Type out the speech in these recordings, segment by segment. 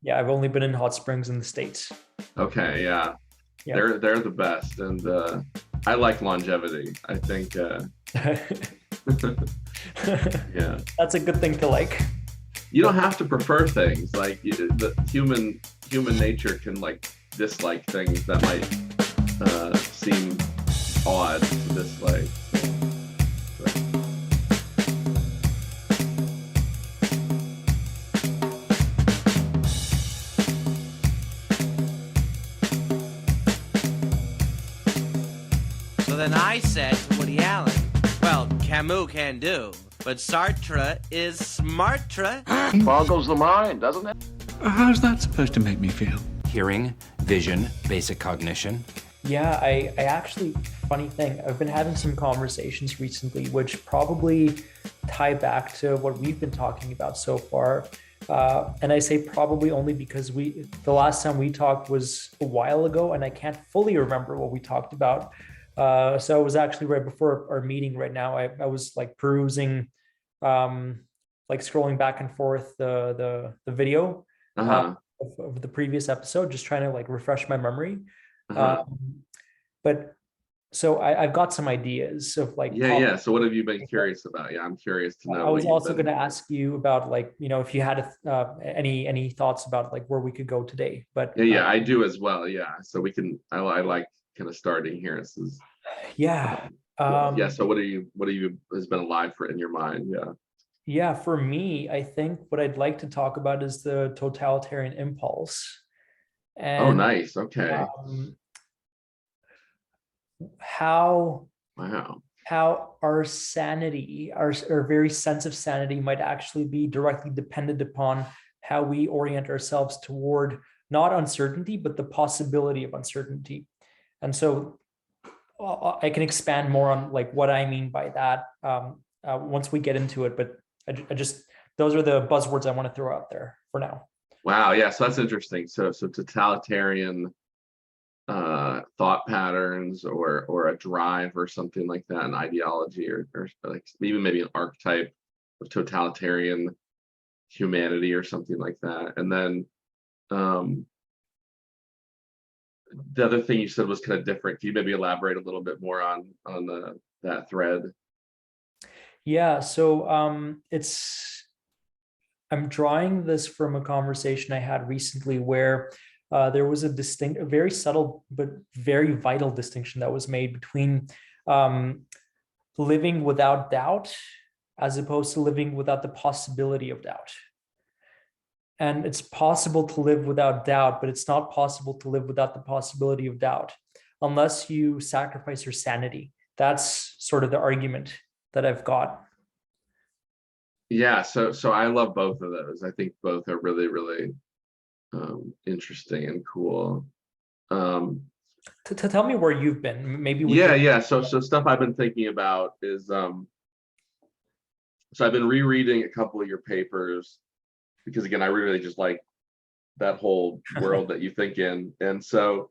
Yeah, I've only been in hot springs in the States. Okay, yeah, Yeah. they're the best, and I like longevity. I think, yeah, That's a good thing to like. you don't have to prefer things. Like the human nature can like dislike things that might seem odd to dislike. But So then I said to Woody Allen, well, Camus can do, but Sartre is smartre. Boggles the mind, doesn't it? How's that supposed to make me feel? Hearing, vision, basic cognition. Yeah, I actually, funny thing, I've been having some conversations recently, which probably tie back to what we've been talking about so far. And I say probably only because the last time we talked was a while ago, and I can't fully remember what we talked about. So it was actually right before our meeting right now. I was like perusing, like scrolling back and forth the video uh-huh, of the previous episode, just trying to like refresh my memory. uh-huh. But so I've got some ideas of like Yeah, yeah. So what have you been curious about? Yeah, I'm curious to know I what was you've also going been. to ask you about like, if you had any thoughts about like where we could go today, but Yeah, yeah, I do as well. Yeah, so we can. I like kind of starting here. This is yeah. cool. Yeah. Um, So what do you has been alive for in your mind? Yeah. yeah, for me, I think what I'd like to talk about is the totalitarian impulse Oh, and nice. Okay. um, how Wow. how our sanity, our very sense of sanity might actually be directly dependent upon how we orient ourselves toward not uncertainty, but the possibility of uncertainty. And so I can expand more on like what I mean by that once we get into it. But I just, those are the buzzwords I want to throw out there for now. Wow. Yeah. So that's interesting. So totalitarian thought patterns or a drive or something like that, an ideology or like even maybe an archetype of totalitarian humanity or something like that. And then um the other thing you said was kind of different. Can you maybe elaborate a little bit more on that thread? Yeah. So I'm drawing this from a conversation I had recently where there was a very subtle but very vital distinction that was made between um, living without doubt as opposed to living without the possibility of doubt. And it's possible to live without doubt, but it's not possible to live without the possibility of doubt unless you sacrifice your sanity. That's sort of the argument that I've got. Yeah, so I love both of those. I think both are really, really interesting and cool. Um, To tell me where you've been, maybe we yeah, could. yeah. So stuff I've been thinking about is so I've been rereading a couple of your papers because again, I really just like that whole world that you think in. And so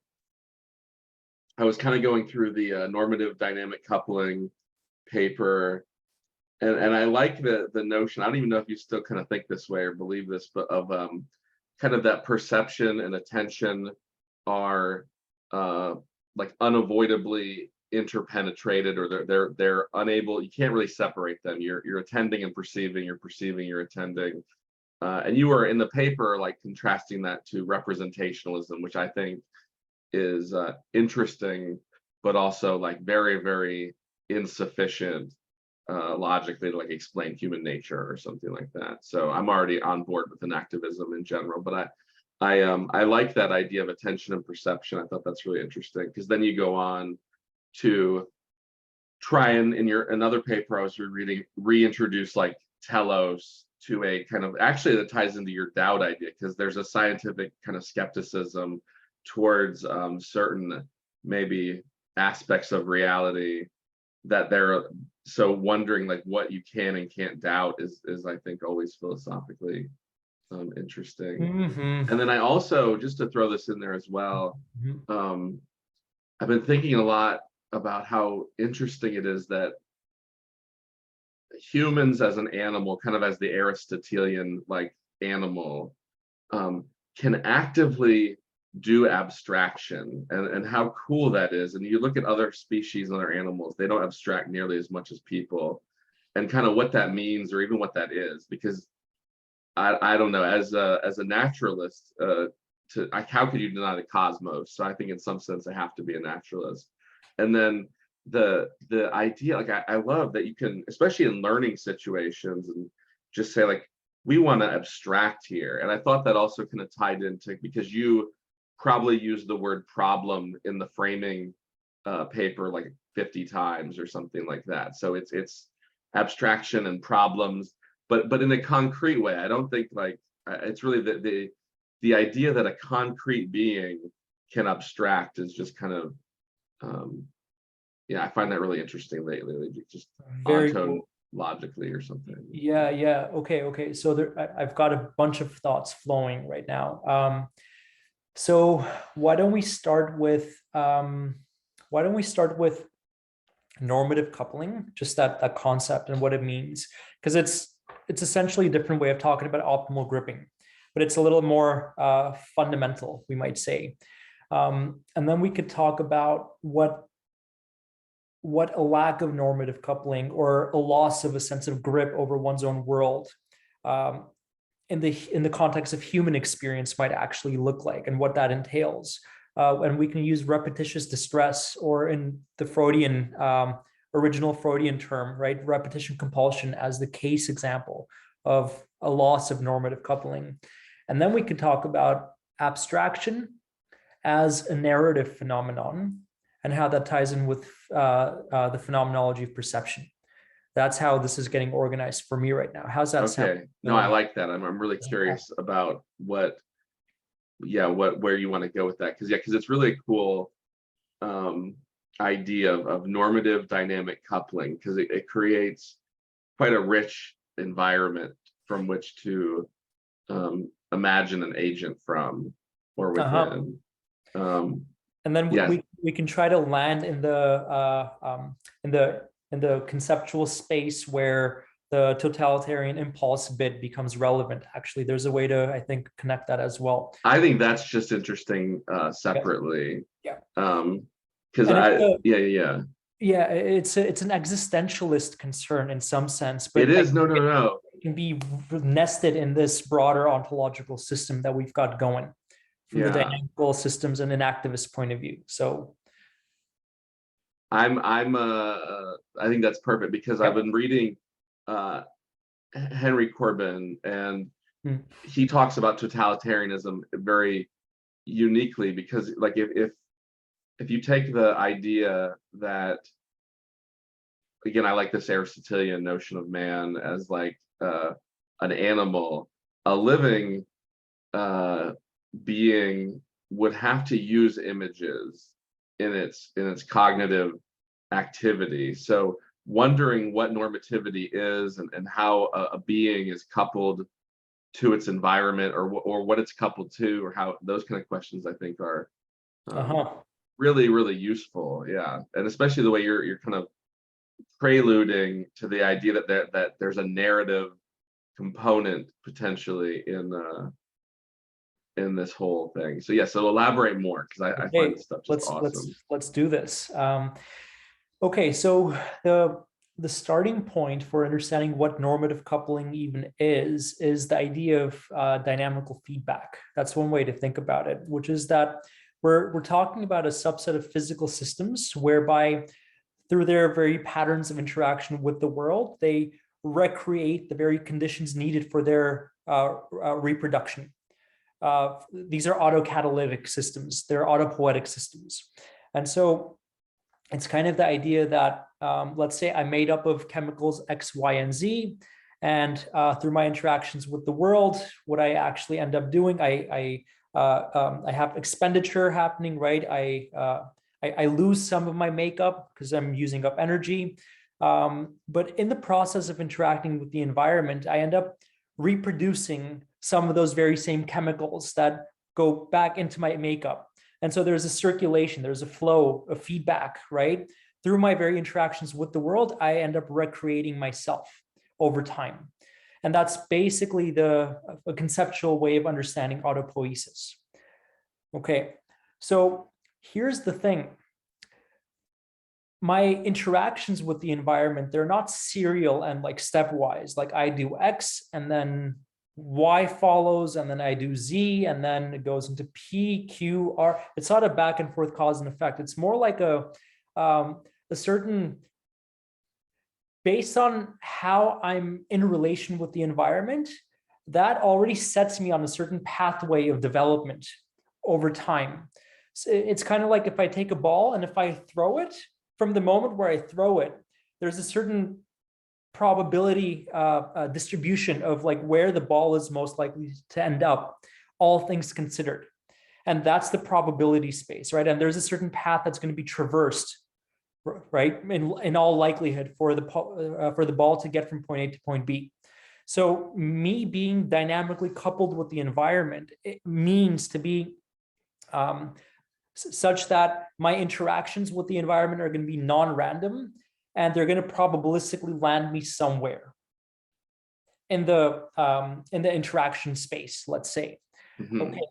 I was kind of going through the normative dynamic coupling paper, and I like the notion. I don't even know if you still kind of think this way or believe this, but of kind of that perception and attention are like unavoidably interpenetrated, or they're unable. You can't really separate them. You're attending and perceiving. You're perceiving. You're attending. And you were in the paper like contrasting that to representationalism, which I think is interesting, but also like very, very insufficient logically to like explain human nature or something like that. So I'm already on board with an activism in general, but I like that idea of attention and perception. I thought that's really interesting because then you go on to try and in your another paper I was reading reintroduce like telos to a kind of actually that ties into your doubt idea because there's a scientific kind of skepticism towards certain maybe aspects of reality that they're so wondering like what you can and can't doubt is I think always philosophically interesting. Mhm. And then I also just to throw this in there as well, Mhm. um, I've been thinking a lot about how interesting it is that humans as an animal, kind of as the Aristotelian like animal, um, can actively do abstraction, and how cool that is. And you look at other species and other animals, they don't abstract nearly as much as people, and kind of what that means, or even what that is, because I don't know, as a naturalist, how could you deny the cosmos? So I think in some sense I have to be a naturalist. And then the idea, like I love that you can, especially in learning situations, and just say like, we want to abstract here. And I thought that also kind of tied into, because you probably used the word problem in the framing paper like 50 times or something like that. So it's abstraction and problems, but in a concrete way. I don't think like it's really the idea that a concrete being can abstract is just kind of yeah, I find that really interesting lately, just Very onto cool. logically or something. Yeah. Okay. So I've got a bunch of thoughts flowing right now. So why don't we start with normative coupling, just that concept and what it means, because it's essentially a different way of talking about optimal gripping, but it's a little more fundamental, we might say. And then we could talk about what a lack of normative coupling, or a loss of a sense of grip over one's own world, in the context of human experience, might actually look like, and what that entails. And we can use repetitious distress, or in the Freudian, original Freudian term, right, repetition compulsion, as the case example of a loss of normative coupling. And then we could talk about abstraction as a narrative phenomenon, and how that ties in with the phenomenology of perception. That's how this is getting organized for me right now. How's that sound? Okay, no, I like that. I'm really curious about where you want to go with that, because it's really a cool idea of normative dynamic coupling, because it creates quite a rich environment from which to imagine an agent from, or within. And then yes. we can try to land in the conceptual space where the totalitarian impulse bit becomes relevant. Actually, there's a way to, I think, connect that as well. I think that's just interesting separately. Yeah. Because yeah, it's an existentialist concern in some sense, but it is no. It can be nested in this broader ontological system that we've got going, from the dynamical systems and an activist point of view. So I think that's perfect, because I've been reading Henry Corbin, and he talks about totalitarianism very uniquely, because like if you take the idea that, again, I like this Aristotelian notion of man as like an animal, a living being would have to use images in its cognitive activity. So wondering what normativity is, and how a being is coupled to its environment, or what it's coupled to, or how those kind of questions, I think, are really, really useful. Yeah, and especially the way you're kind of preluding to the idea that there's a narrative component potentially in this whole thing. So yeah, so elaborate more, because I find this stuff just awesome. Let's do this. Okay, so the starting point for understanding what normative coupling even is the idea of dynamical feedback. That's one way to think about it, which is that we're talking about a subset of physical systems whereby, through their very patterns of interaction with the world, they recreate the very conditions needed for their reproduction. These are autocatalytic systems, they're autopoietic systems. And so it's kind of the idea that, let's say I'm made up of chemicals X, Y, and Z, and through my interactions with the world, what I actually end up doing, I have expenditure happening, right? I lose some of my makeup because I'm using up energy. But in the process of interacting with the environment, I end up reproducing some of those very same chemicals that go back into my makeup. And so there's a circulation, there's a flow of feedback, right? Through my very interactions with the world, I end up recreating myself over time. And that's basically a conceptual way of understanding autopoiesis. Okay, so here's the thing. My interactions with the environment, they're not serial and like stepwise, like I do X and then Y follows, and then I do Z, and then it goes into P, Q, R. It's not a back and forth cause and effect. It's more like a certain, based on how I'm in relation with the environment, that already sets me on a certain pathway of development over time. So it's kind of like if I take a ball and if I throw it, from the moment where I throw it, there's a certain probability distribution of like where the ball is most likely to end up, all things considered. And that's the probability space, right? And there's a certain path that's going to be traversed, right? In all likelihood for the ball to get from point A to point B. So me being dynamically coupled with the environment, it means to be such that my interactions with the environment are going to be non-random, and they're going to probabilistically land me somewhere in the interaction space, let's say. Okay,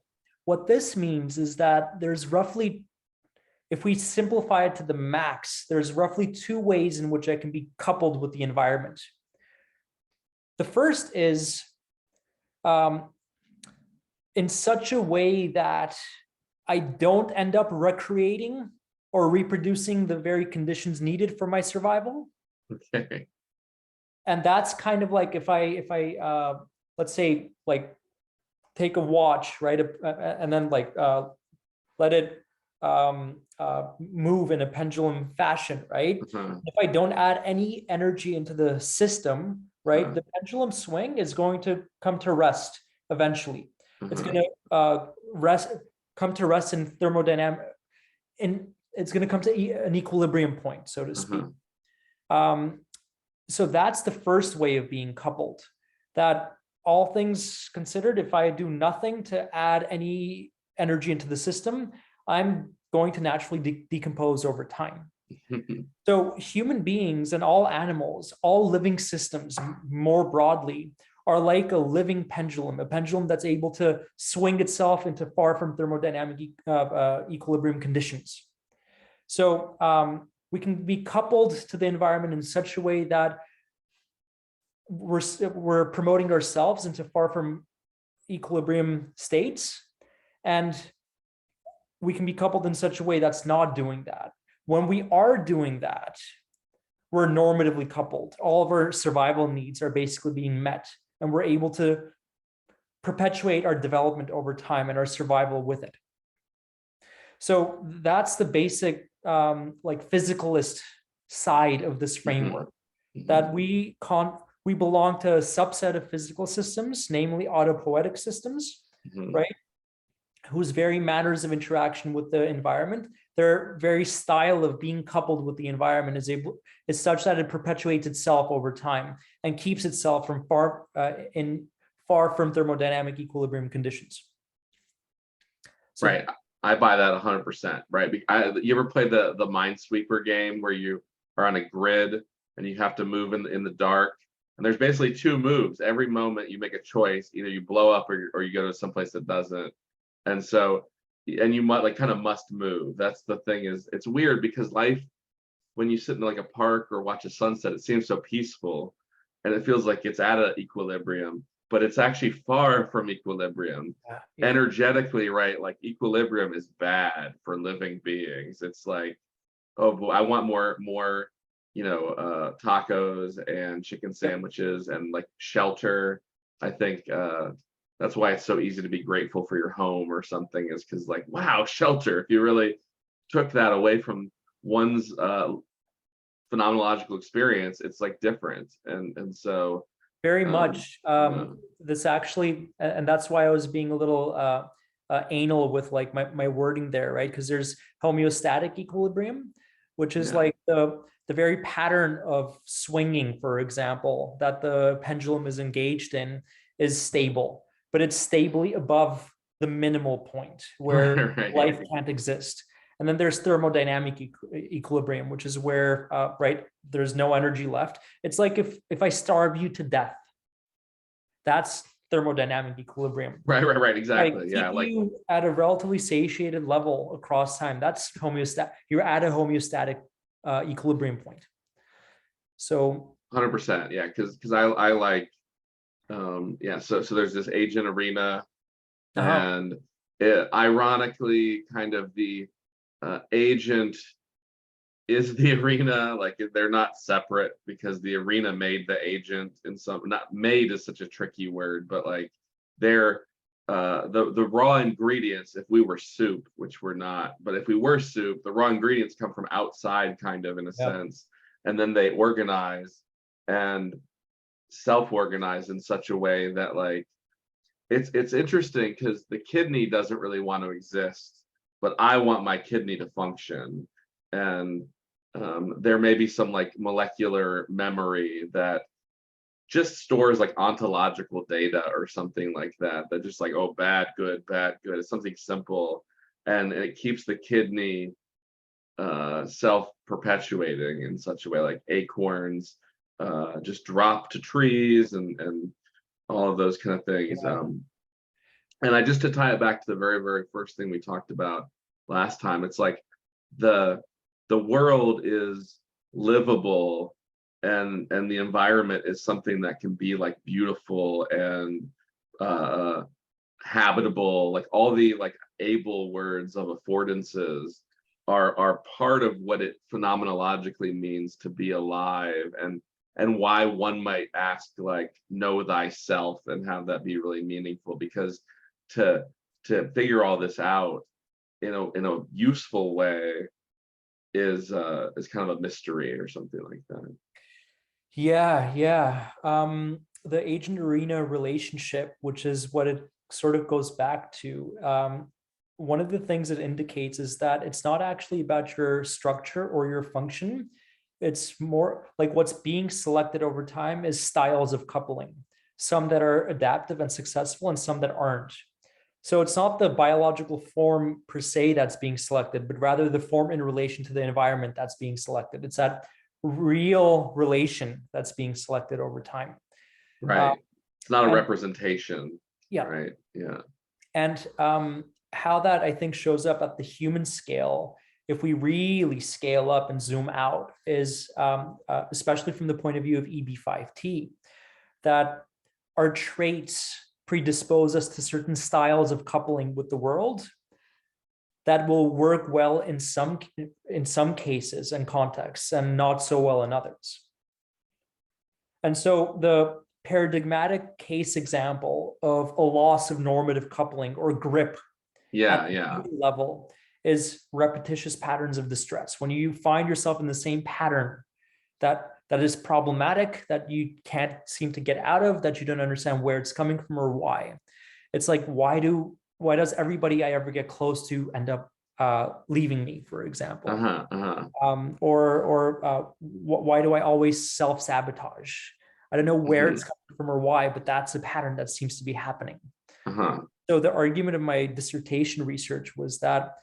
what this means is that there's roughly, if we simplify it to the max, there's roughly 2 ways in which I can be coupled with the environment. The first is in such a way that I don't end up recreating or reproducing the very conditions needed for my survival. Okay. And that's kind of like if I let's say like take a watch, right, and then like let it move in a pendulum fashion, right? If I don't add any energy into the system, right, the pendulum swing is going to come to rest eventually. It's going to come to rest in thermodynamic, it's going to come to an equilibrium point, so to speak. So that's the first way of being coupled, that all things considered, if I do nothing to add any energy into the system, I'm going to naturally decompose over time. So human beings and all animals, all living systems more broadly, are like a living pendulum, a pendulum that's able to swing itself into far from thermodynamic equilibrium conditions. So we can be coupled to the environment in such a way that we're promoting ourselves into far from equilibrium states, and we can be coupled in such a way that's not doing that. When we are doing that, we're normatively coupled. All of our survival needs are basically being met, and we're able to perpetuate our development over time and our survival with it. So that's the basic like physicalist side of this framework, that we belong to a subset of physical systems, namely autopoietic systems, right, whose very manners of interaction with the environment, their very style of being coupled with the environment is such that it perpetuates itself over time and keeps itself from far from thermodynamic equilibrium conditions. So, right. I buy that 100%. Right. You ever play the Minesweeper game where you are on a grid and you have to move in the dark? And there's basically 2 moves. Every moment you make a choice, either you blow up or you go to someplace that doesn't. And so, and you might kind of must move. That's the thing, is it's weird because life, when you sit in like a park or watch a sunset, it seems so peaceful and it feels like it's at an equilibrium, but it's actually far from equilibrium. Energetically, right? Like equilibrium is bad for living beings. It's like, oh boy, I want more, tacos and chicken sandwiches and like shelter. I think that's why it's so easy to be grateful for your home or something, is because like, wow, shelter. If you really took that away from one's phenomenological experience, it's like different. And so very much this actually, and that's why I was being a little anal with like my wording there, right? Because there's homeostatic equilibrium, which is like the very pattern of swinging, for example, that the pendulum is engaged in is stable, but it's stably above the minimal point where life can't exist. And then there's thermodynamic equilibrium, which is where, right, there's no energy left. It's like if I starve you to death, That's thermodynamic equilibrium. Right. Exactly. Like Yeah. keep Like you at a relatively satiated level across time. That's homeostat. You're at a homeostatic equilibrium point. So 100%. Yeah. Because I like, yeah. So there's this agent arena, and ironically, kind of the agent is the arena. Like they're not separate, because the arena made the agent in some, not made is such a tricky word, but like they're the raw ingredients. If we were soup, which we're not, but if we were soup, the raw ingredients come from outside, kind of, in a yep. sense, and then they organize and self-organize in such a way that, like, it's interesting, because the kidney doesn't really want to exist, but I want my kidney to function. And there may be some like molecular memory that just stores like ontological data or something like that, that just like, oh, bad, good, bad, good. It's something simple, and it keeps the kidney self-perpetuating in such a way, like acorns just drop to trees, and all of those kind of things. Yeah. And I just, to tie it back to the very, very first thing we talked about last time, it's like the world is livable, and the environment is something that can be like beautiful and habitable. Like all the like able words of affordances are part of what it phenomenologically means to be alive, and why one might ask, like, know thyself, and have that be really meaningful. Because to figure all this out in a useful way is kind of a mystery or something like that. Yeah. The agent arena relationship, which is what it sort of goes back to. One of the things it indicates is that it's not actually about your structure or your function. It's more like what's being selected over time is styles of coupling, some that are adaptive and successful and some that aren't. So it's not the biological form per se that's being selected, but rather the form in relation to the environment that's being selected. It's that real relation that's being selected over time. Right. It's not a and- representation. Yeah. Right. Yeah. And how that, I think, shows up at the human scale, if we really scale up and zoom out, is especially from the point of view of EB5T, that our traits predispose us to certain styles of coupling with the world that will work well in some cases and contexts, and not so well in others. And so the paradigmatic case example of a loss of normative coupling or grip at the level is repetitious patterns of distress. When you find yourself in the same pattern that is problematic, that you can't seem to get out of, that you don't understand where it's coming from or why. It's like, why does everybody I ever get close to end up leaving me, for example? Why do I always self-sabotage? I don't know where it's coming from or why, but that's a pattern that seems to be happening. So the argument of my dissertation research was that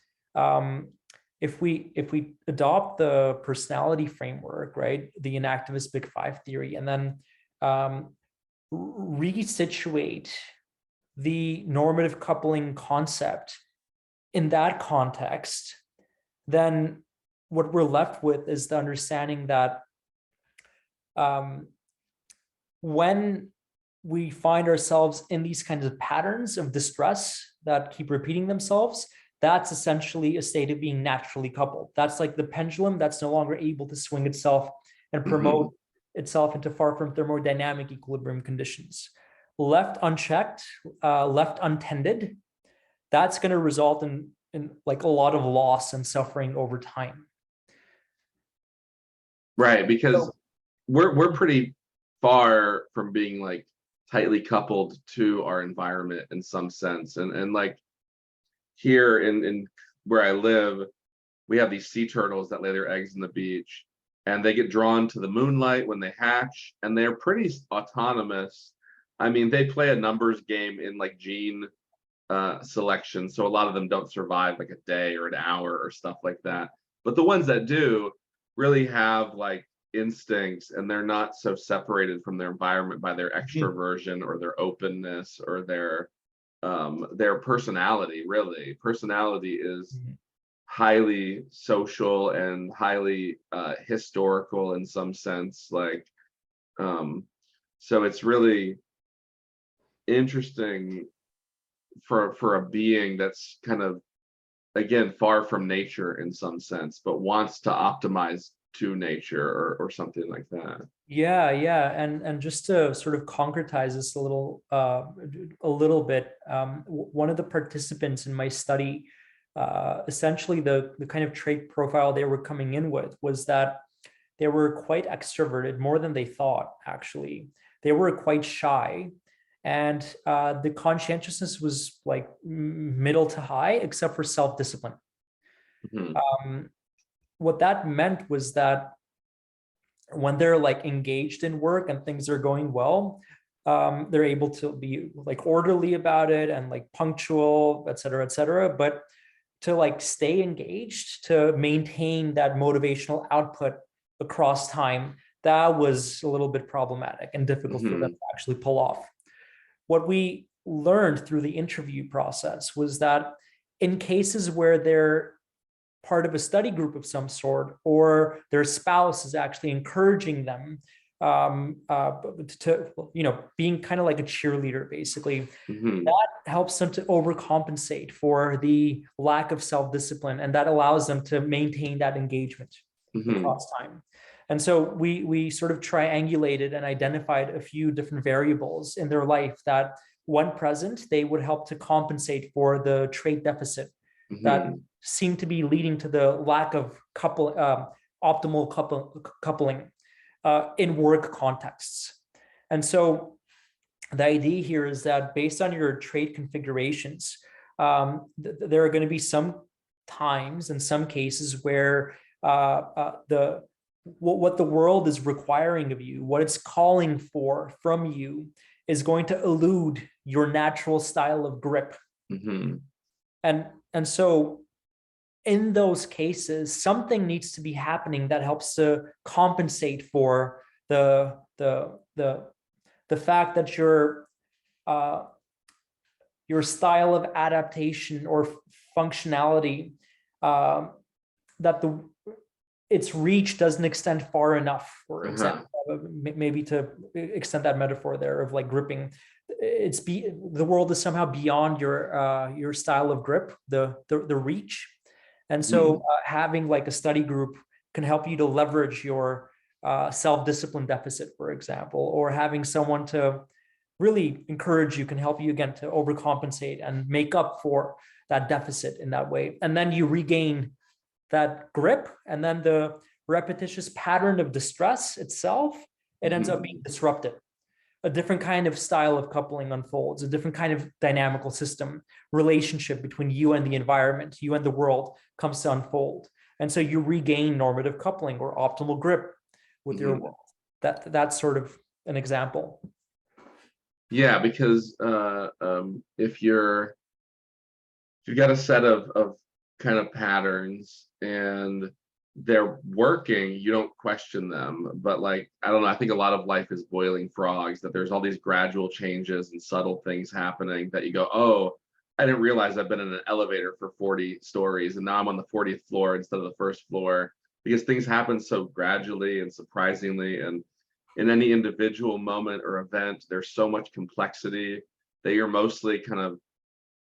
if we adopt the personality framework, right, the inactivist Big Five theory, and then resituate the normative coupling concept in that context, then what we're left with is the understanding that when we find ourselves in these kinds of patterns of distress that keep repeating themselves, that's essentially a state of being naturally coupled. That's like the pendulum that's no longer able to swing itself and promote itself into far from thermodynamic equilibrium conditions. Left unchecked, left untended, that's going to result in like a lot of loss and suffering over time. Right, because we're pretty far from being like tightly coupled to our environment in some sense. And like here in where I live, we have these sea turtles that lay their eggs in the beach, and they get drawn to the moonlight when they hatch, and they're pretty autonomous. I mean, they play a numbers game in like gene selection, so a lot of them don't survive like a day or an hour or stuff like that. But the ones that do really have like instincts, and they're not so separated from their environment by their extroversion or their openness or their personality. Really, personality is highly social and highly historical in some sense. Like, so it's really interesting for a being that's kind of, again, far from nature in some sense, but wants to optimize to nature or something like that. Yeah, and just to sort of concretize this a little bit, one of the participants in my study, essentially the kind of trait profile they were coming in with was that they were quite extroverted, more than they thought, actually. They were quite shy, and the conscientiousness was like middle to high, except for self-discipline. What that meant was that when they're like engaged in work and things are going well, they're able to be like orderly about it and like punctual, et cetera, et cetera. But to like stay engaged, to maintain that motivational output across time, that was a little bit problematic and difficult for them to actually pull off. What we learned through the interview process was that in cases where they're part of a study group of some sort, or their spouse is actually encouraging them to, being kind of like a cheerleader, basically, that helps them to overcompensate for the lack of self-discipline, and that allows them to maintain that engagement across time. And so we sort of triangulated and identified a few different variables in their life that, when present, they would help to compensate for the trait deficit that seemed to be leading to the lack of optimal coupling in work contexts. And so the idea here is that based on your trait configurations, there are going to be some times and some cases where what the world is requiring of you, what it's calling for from you, is going to elude your natural style of grip. And so in those cases, something needs to be happening that helps to compensate for the fact that your style of adaptation or functionality, that its reach doesn't extend far enough, for example, maybe to extend that metaphor there of like gripping. The world is somehow beyond your style of grip, the reach. And so having like a study group can help you to leverage your self-discipline deficit, for example, or having someone to really encourage you can help you, again, to overcompensate and make up for that deficit in that way. And then you regain that grip, and then the repetitious pattern of distress itself, it ends up being disrupted. A different kind of style of coupling unfolds, a different kind of dynamical system, relationship between you and the environment, you and the world, comes to unfold. And so you regain normative coupling or optimal grip with your world. That's sort of an example. Yeah, because if you've got a set of kind of patterns and they're working, you don't question them. But like, I don't know, I think a lot of life is boiling frogs, that there's all these gradual changes and subtle things happening that you go, oh, I didn't realize I've been in an elevator for 40 stories and now I'm on the 40th floor instead of the first floor, because things happen so gradually and surprisingly. And in any individual moment or event, there's so much complexity that you're mostly kind of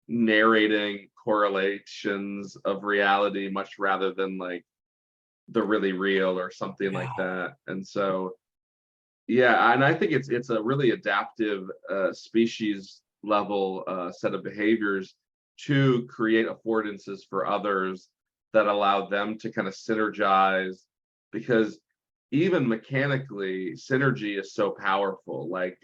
narrating correlations of reality much rather than like the really real or something like that. And so, yeah, and I think it's a really adaptive species level set of behaviors to create affordances for others that allow them to kind of synergize, because even mechanically, synergy is so powerful. Like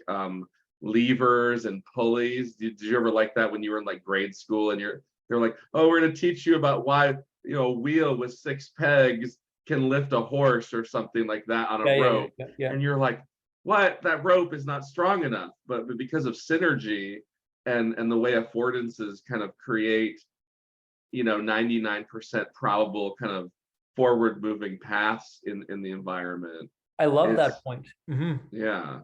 levers and pulleys. Did you ever like that when you were in like grade school and they're like, oh, we're going to teach you about why, a wheel with 6 pegs can lift a horse or something like that on a rope. And you're like, what? That rope is not strong enough. But because of synergy and the way affordances kind of create, 99% probable kind of forward moving paths in the environment, I love It's that point. Mhm. yeah,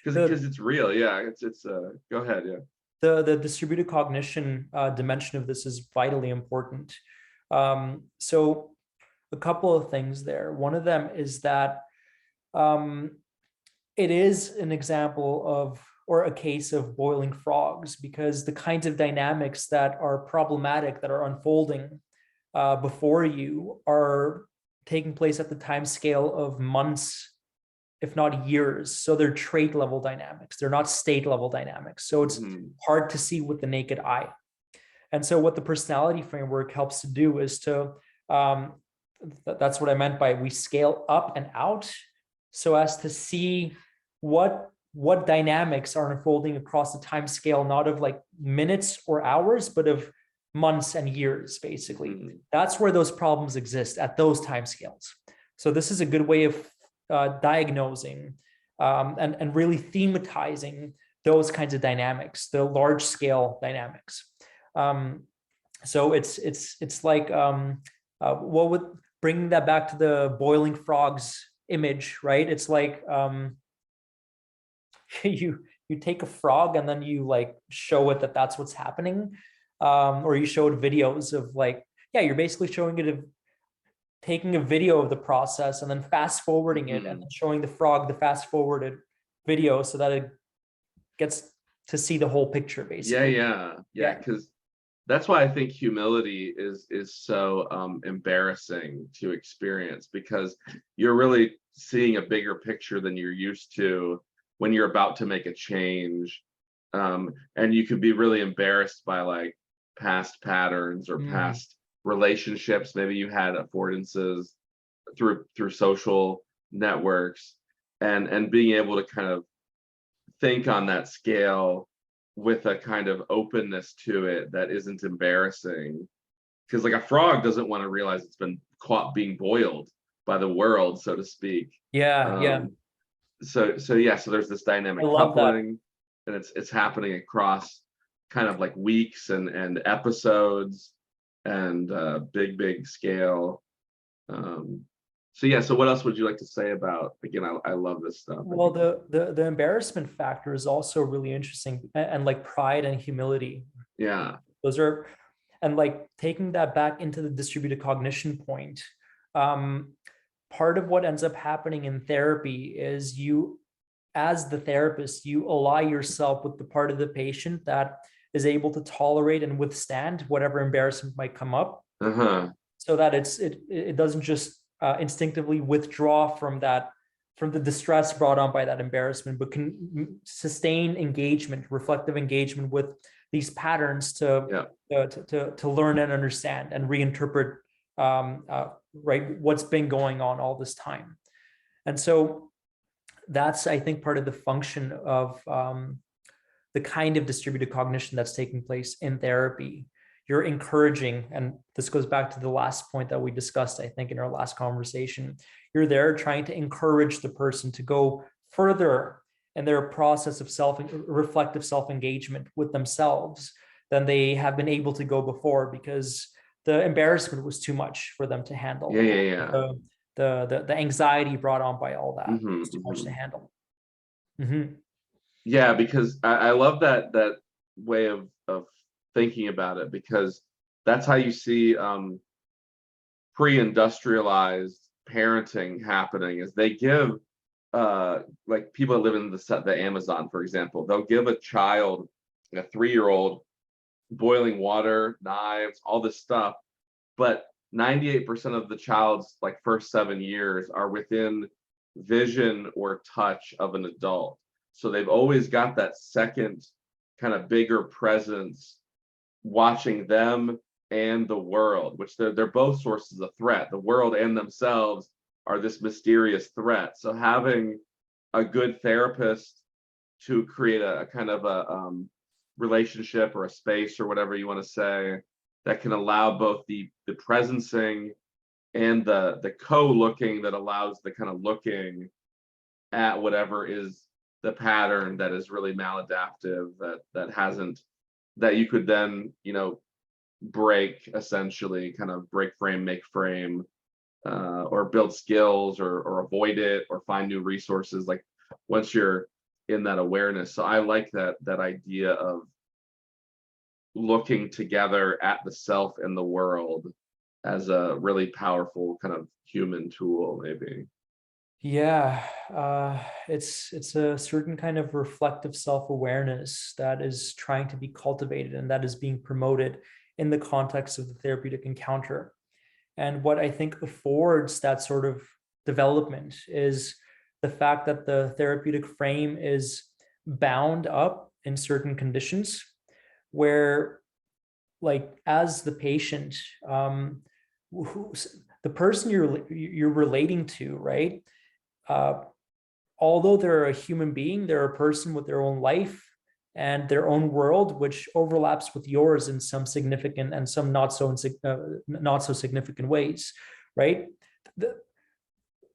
because The it's real. Yeah, it's go ahead. Yeah. the distributed cognition dimension of this is vitally important. So a couple of things there. One of them is that um, it is an example of or a case of boiling frogs, because the kinds of dynamics that are problematic that are unfolding before you are taking place at the time scale of months, if not years. So they're trait level dynamics, they're not state level dynamics, so it's Mhm. hard to see with the naked eye. And so what the personality framework helps to do is to um, that's what I meant by we scale up and out, so as to see what dynamics are unfolding across the time scale, not of like minutes or hours, but of months and years, basically. Mhm. That's where those problems exist, at those time scales. So this is a good way of diagnosing and really thematizing those kinds of dynamics, the large scale dynamics. Um, so it's like what would bring that back to the boiling frogs image, right? It's like you take a frog and then you like show it that that's what's happening, or you showed videos of like, yeah, you're basically showing it taking a video of the process and then fast forwarding it and Mhm. then showing the frog the fast forwarded video so that it gets to see the whole picture, Yeah, basically. yeah, Yeah. because that's why I think humility is so embarrassing to experience, because you're really seeing a bigger picture than you're used to when you're about to make a change. And you could be really embarrassed by like past patterns or Mm. past relationships. Maybe you had affordances through social networks, and being able to kind of think on that scale with a kind of openness to it that isn't embarrassing. Because like a frog doesn't want to realize it's been caught being boiled by the world, so to speak. Yeah, yeah. Um, so yeah, so there's this I dynamic love that. coupling, and it's happening across kind of like weeks and episodes, and big scale. Um, so yeah, so what else would you like to say about, again, I love this stuff. I Well, think the embarrassment factor is also really interesting, and like pride and humility. yeah. Those are, and like taking that back into the distributed cognition point. Um, Part of what ends up happening in therapy is you, as the therapist, you ally yourself with the part of the patient that is able to tolerate and withstand whatever embarrassment might come up, Uh-huh. so that it doesn't just instinctively withdraw from that, from the distress brought on by that embarrassment, but can sustain engagement, reflective engagement with these patterns Yeah. to learn and understand and reinterpret right what's been going on all this time. And so that's, I think, part of the function of the kind of distributed cognition that's taking place in therapy. You're encouraging, and this goes back to the last point that we discussed, I think, in our last conversation. You're there trying to encourage the person to go further in their process of reflective self-engagement with themselves than they have been able to go before, because the embarrassment was too much for them to Yeah, handle. yeah, yeah. The anxiety brought on by all that Hmm, was too much to hmm. handle. Mhm. Yeah, because I love that way of thinking about it, because that's how you see pre-industrialized parenting happening, is they give like people that live in the Amazon, for example, they'll give a child, a 3-year-old, boiling water, knives, all this stuff, but 98% of the child's like first 7 years are within vision or touch of an adult. So they've always got that second kind of bigger presence watching them and the world, which they're both sources of threat. The world and themselves are this mysterious threat. So having a good therapist to create a kind of a relationship or a space or whatever you want to say, that can allow both the presencing and the co-looking, that allows the kind of looking at whatever is the pattern that is really maladaptive, that hasn't, that you could then break, essentially kind of break frame, make frame, or build skills or avoid it or find new resources, like once you're in that awareness. So I like that idea of looking together at the self and the world as a really powerful kind of human tool, maybe. Yeah, it's a certain kind of reflective self-awareness that is trying to be cultivated and that is being promoted in the context of the therapeutic encounter. And what I think affords that sort of development is the fact that the therapeutic frame is bound up in certain conditions where, like, as the patient, the person you're relating to, right? Although they're a human being, they're a person with their own life and their own world, which overlaps with yours in some significant and some not so significant ways, right?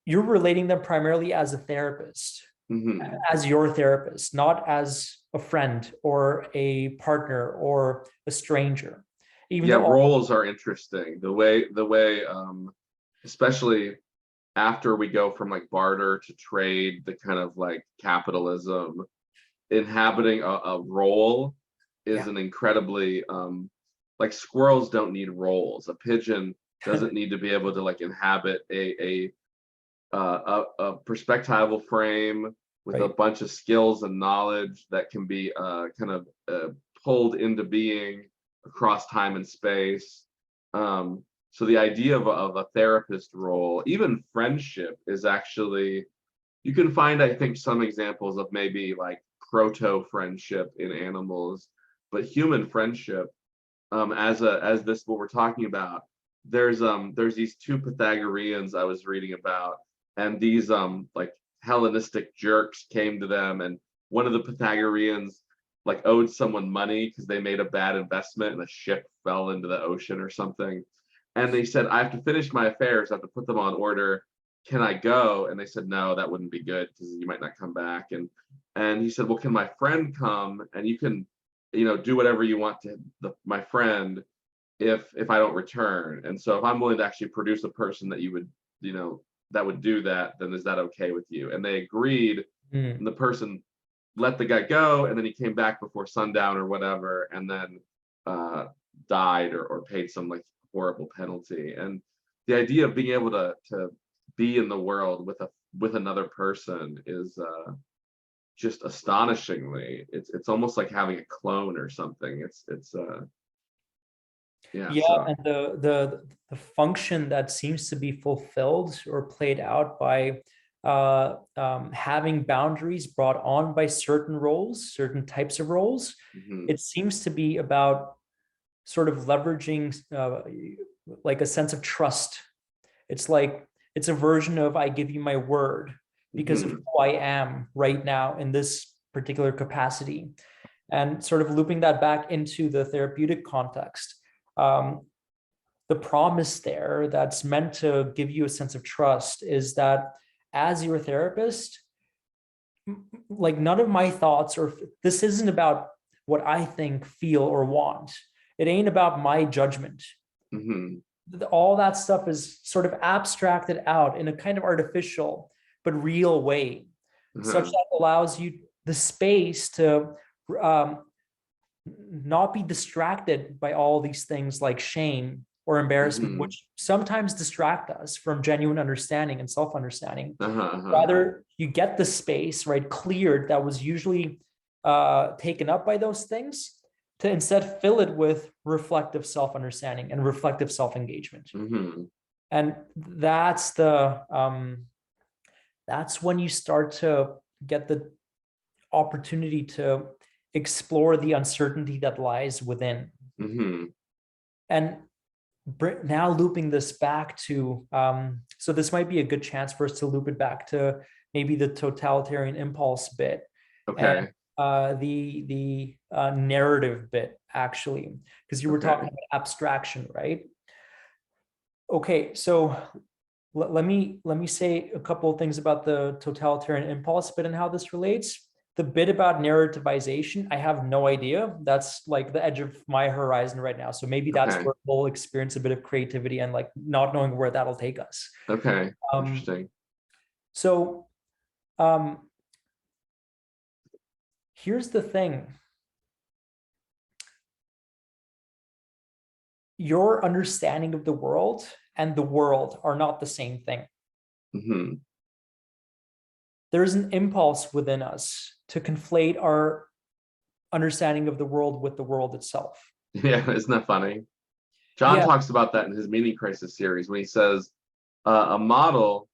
You're relating them primarily as a therapist, as your therapist, not as a friend or a partner or a stranger. Even Yeah, though roles are interesting. The way, especially after we go from like barter to trade, the kind of like capitalism, inhabiting a role is an incredibly like squirrels don't need roles. A pigeon doesn't need to be able to like inhabit a perspectival frame with a right. bunch of skills and knowledge that can be kind of pulled into being across time and space. So the idea of a therapist role, even friendship, is actually, you can find, I think, some examples of maybe like proto friendship in animals, but human friendship, as this what we're talking about, there's these two Pythagoreans I was reading about, and these like Hellenistic jerks came to them, and one of the Pythagoreans like owed someone money because they made a bad investment and the ship fell into the ocean or something. And they said, I have to finish my affairs, I have to put them on order. Can I go? And they said, no, that wouldn't be good because you might not come back. And he said, well, can my friend come and you can, do whatever you want to my friend if I don't return. And so if I'm willing to actually produce a person that you would, that would do that, then is that okay with you? And they agreed. And the person let the guy go, and then he came back before sundown or whatever, and then died or paid some like horrible penalty. And the idea of being able to be in the world with another person is just astonishingly, it's almost like having a clone or something. It's yeah. Yeah, So and the function that seems to be fulfilled or played out by having boundaries brought on by certain roles, certain types of roles, it seems to be about sort of leveraging like a sense of trust. It's a version of I give you my word because of who I am right now in this particular capacity, and sort of looping that back into the therapeutic context. The promise there that's meant to give you a sense of trust is that as your therapist, like none of my thoughts, or this isn't about what I think, feel, or want. It ain't about my judgment. All that stuff is sort of abstracted out in a kind of artificial but real way, such that allows you the space to not be distracted by all these things like shame or embarrassment, which sometimes distract us from genuine understanding and self-understanding. Rather, you get the space, right, cleared that was usually taken up by those things, to instead fill it with reflective self-understanding and reflective self-engagement. And that's when you start to get the opportunity to explore the uncertainty that lies within. And now looping this back to, so this might be a good chance for us to loop it back to maybe the totalitarian impulse bit. Okay. And the narrative bit, actually, because you were talking about abstraction, right? Okay, so let me say a couple of things about the totalitarian impulse bit and how this relates. The bit about narrativization, I have no idea. That's like the edge of my horizon right now. So maybe that's Okay. where we'll experience a bit of creativity and like not knowing where that'll take us. Okay. Um, Interesting. So here's the thing. Your understanding of the world and the world are not the same thing. Hmm. There's an impulse within us to conflate our understanding of the world with the world itself. Yeah, isn't that funny? John Yeah. talks about that in his Meaning Crisis series when he says a model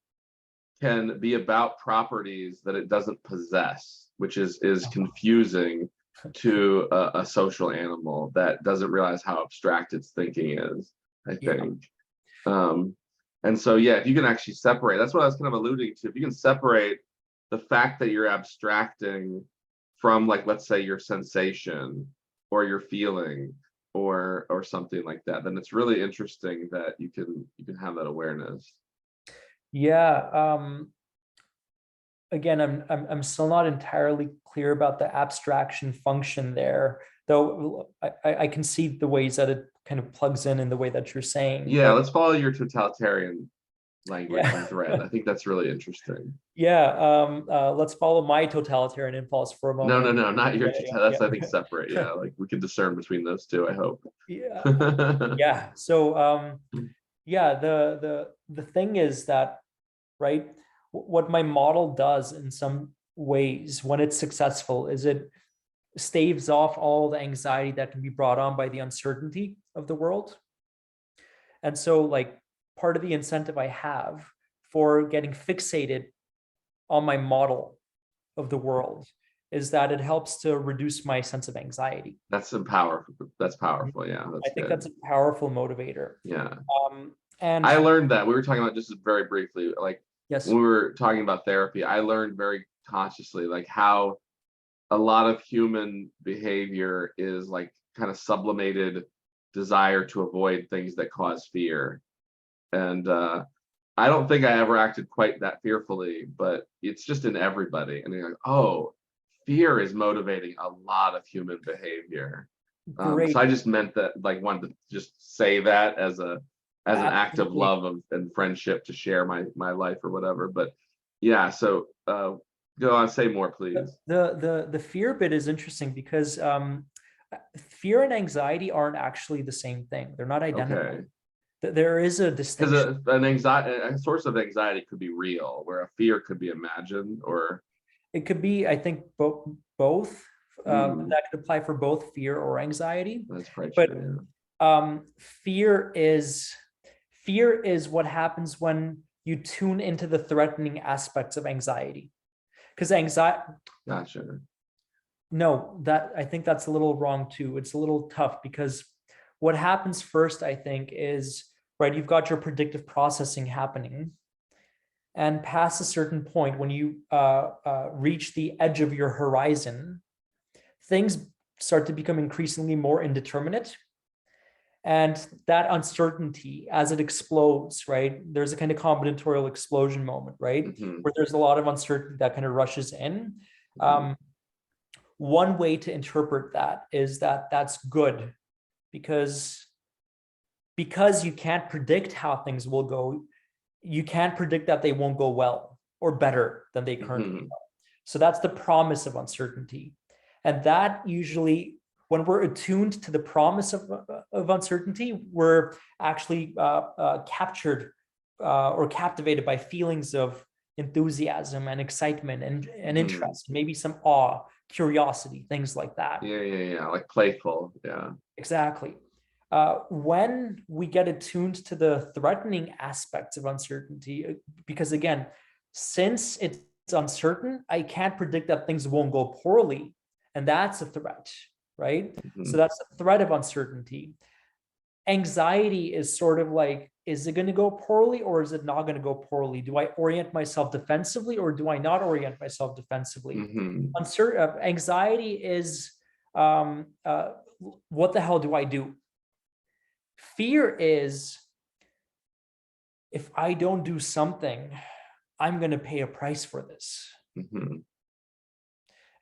can be about properties that it doesn't possess, which is confusing to a social animal that doesn't realize how abstract its thinking is, I Yeah. think. And so, yeah, if you can actually separate, that's what I was kind of alluding to. If you can separate the fact that you're abstracting from, like, let's say your sensation or your feeling or something like that, then it's really interesting that you can have that awareness. Yeah. Again, I'm still not entirely clear about the abstraction function there, though I can see the ways that it kind of plugs in the way that you're saying. Yeah, But let's follow your totalitarian language yeah. and thread. I think that's really interesting. Yeah. Let's follow my totalitarian impulse for a No, no, moment. no, not your Yeah, that's, I think, yeah, separate. yeah. Yeah, like we can discern between those two, I hope. Yeah. Yeah. So yeah, the thing is that, right, what my model does in some ways when it's successful is it staves off all the anxiety that can be brought on by the uncertainty of the world. And so, like, part of the incentive I have for getting fixated on my model of the world is that it helps to reduce my sense of anxiety. That's powerful. That's powerful. Yeah, I that's think good. that's a powerful motivator. Yeah. And I learned that. We were talking about, just very briefly, like yes, when we were talking about therapy, I learned very consciously like how a lot of human behavior is like kind of sublimated desire to avoid things that cause fear. And I don't think I ever acted quite that fearfully, but it's just in everybody. And you're like, oh, fear is motivating a lot of human behavior. So great. I just meant that, like, wanted to just say that as an act of Absolutely. love and friendship to share my life or whatever. But yeah, so go on, say more, please. The fear bit is interesting because fear and anxiety aren't actually the same thing. They're not identical. Okay. There is a Because distinction. an anxiety, a source of anxiety could be real, where a fear could be imagined, or It could be, I think, both. That could apply for both fear or anxiety. that's probably But true. fear is what happens when you tune into the threatening aspects of anxiety. Because anxiety, Yeah. Gotcha. no, that I think that's a little wrong too. It's a little tough because what happens first, I think, is right, you've got your predictive processing happening. And past a certain point, when you reach the edge of your horizon, things start to become increasingly more indeterminate. And that uncertainty, as it explodes, right? There's a kind of combinatorial explosion moment, right? Hmm. Where there's a lot of uncertainty that kind of rushes in. Hmm. One way to interpret that is that that's good because you can't predict how things will go. You can't predict that they won't go well or better than they currently Hmm. are. So that's the promise of uncertainty. And that usually, when we're attuned to the promise of uncertainty, we're actually captured or captivated by feelings of enthusiasm and excitement and interest, maybe some awe, curiosity, things like that. Yeah, like playful. Yeah. Exactly. When we get attuned to the threatening aspects of uncertainty, because again, since it's uncertain, I can't predict that things won't go poorly. And that's a threat, right? So Hmm. that's the threat of uncertainty. Anxiety is sort of like, is it going to go poorly or is it not going to go poorly? Do I orient myself defensively or do I not orient myself defensively? Hmm. Anxiety is what the hell do I do? Fear is, if I don't do something, I'm going to pay a price for this. Hmm.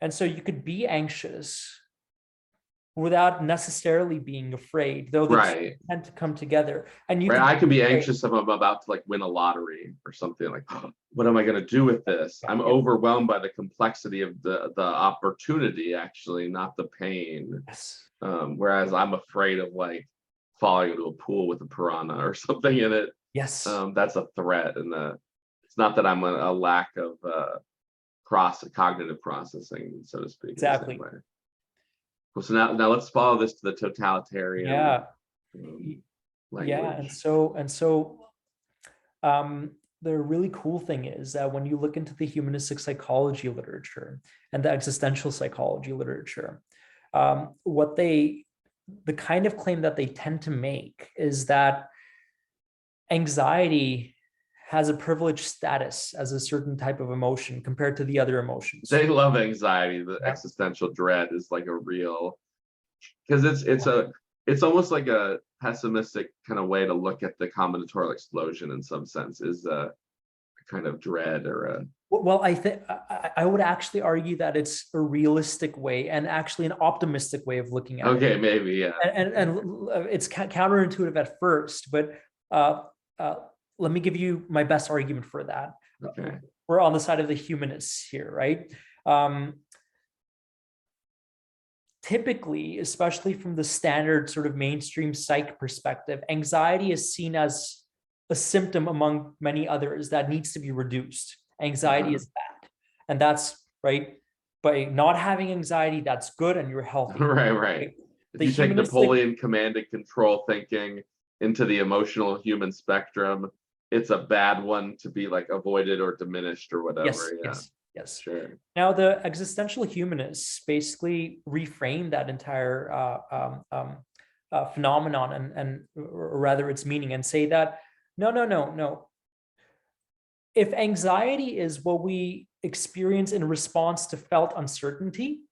And so you could be anxious without necessarily being afraid, though the two Right. tend to come together. And you Right. could I could be afraid. anxious if I'm about to like win a lottery or something like, "Oh, what am I going to do with this? I'm Yeah. overwhelmed by the complexity of the opportunity, actually, not the pain. Yes. Whereas I'm afraid of like falling into a pool with a piranha or something in it. Yes. That's a threat, and it's not that I'm a lack of cognitive processing, so to speak, in the same Exactly. way. Well, so now let's follow this to the totalitarian Yeah. um, Yeah. And language. so the really cool thing is that when you look into the humanistic psychology literature and the existential psychology literature, the kind of claim that they tend to make is that anxiety has a privileged status as a certain type of emotion compared to the other emotions. They love anxiety. The Yeah. existential dread is like a real, because it's almost like a pessimistic kind of way to look at the combinatorial explosion in some sense, is a kind of dread or a Well, I think I would actually argue that it's a realistic way and actually an optimistic way of looking at it. okay, maybe, yeah. And it's counterintuitive at first, but uh, let me give you my best argument for that. Okay. We're on the side of the humanists here, right? Typically, especially from the standard sort of mainstream psych perspective, anxiety is seen as a symptom among many others that needs to be reduced. Anxiety is bad. And that's right. By not having anxiety, that's good and you're healthy. Right. If you take Napoleon command and control thinking into the emotional human spectrum, it's a bad one to be like avoided or diminished or whatever. Yes. Sure. Now, the existential humanists basically reframe that entire phenomenon or rather its meaning, and say that no. If anxiety is what we experience in response to felt uncertainty,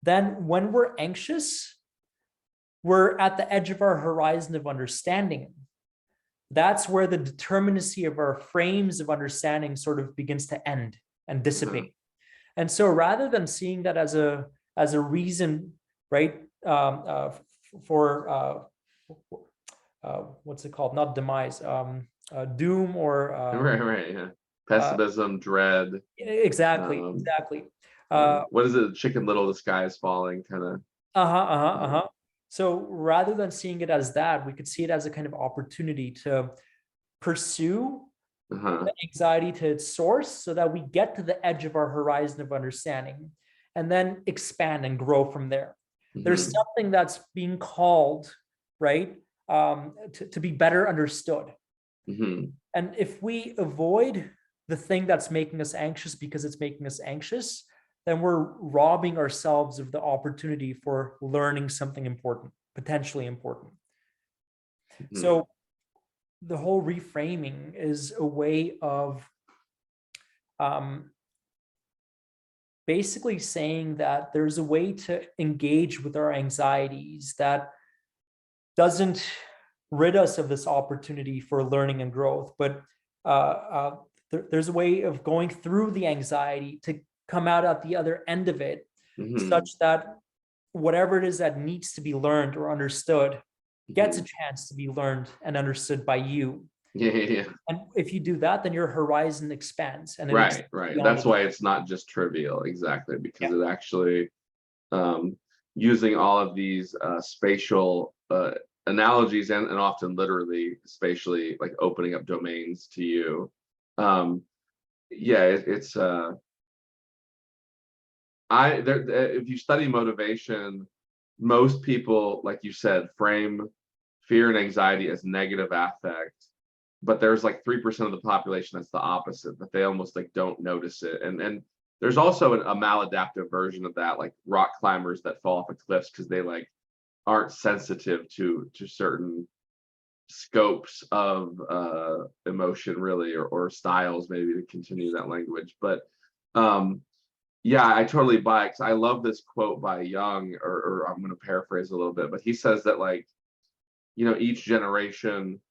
then when we're anxious, we're at the edge of our horizon of understanding. That's where the determinacy of our frames of understanding sort of begins to end and dissipate. And so rather than seeing that as a reason, right, for what's it called? Not demise, doom or right. Yeah. Pessimism, dread. Exactly. What is it? Chicken Little, the sky is falling, kind of. So rather than seeing it as that, we could see it as a kind of opportunity to pursue the anxiety to its source so that we get to the edge of our horizon of understanding and then expand and grow from there. There's something that's being called, right, to be better understood. And if we avoid the thing that's making us anxious because it's making us anxious, then we're robbing ourselves of the opportunity for learning something important, potentially important. So the whole reframing is a way of basically saying that there's a way to engage with our anxieties that doesn't rid us of this opportunity for learning and growth, but there's a way of going through the anxiety to come out at the other end of it, such that whatever it is that needs to be learned or understood gets a chance to be learned and understood by you. Yeah. And if you do that, then your horizon expands. And right. That's why it's not just trivial, exactly, because it actually using all of these spatial analogies and often literally spatially, like opening up domains to you. It's if you study motivation, most people, like you said, frame fear and anxiety as negative affect, but there's like 3% of the population that's the opposite, that they almost like don't notice it. And there's also a maladaptive version of that, like rock climbers that fall off of cliffs because they like aren't sensitive to certain scopes of emotion, really, or styles, maybe, to continue that language. But I totally buy it, 'cause I love this quote by Jung, or I'm going to paraphrase a little bit, but he says that, like, each generation,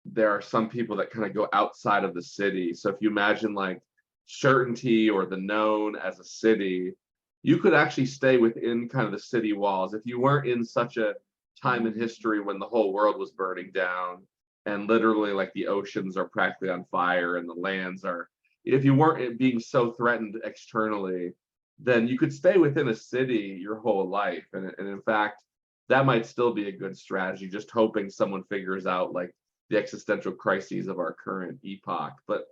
there are some people that kind of go outside of the city. So if you imagine like certainty or the known as a city, you could actually stay within kind of the city walls if you weren't in such a time in history when the whole world was burning down and literally like the oceans are practically on fire and the lands are, if you weren't being so threatened externally, then you could stay within a city your whole life. And in fact, that might still be a good strategy, just hoping someone figures out like the existential crises of our current epoch. But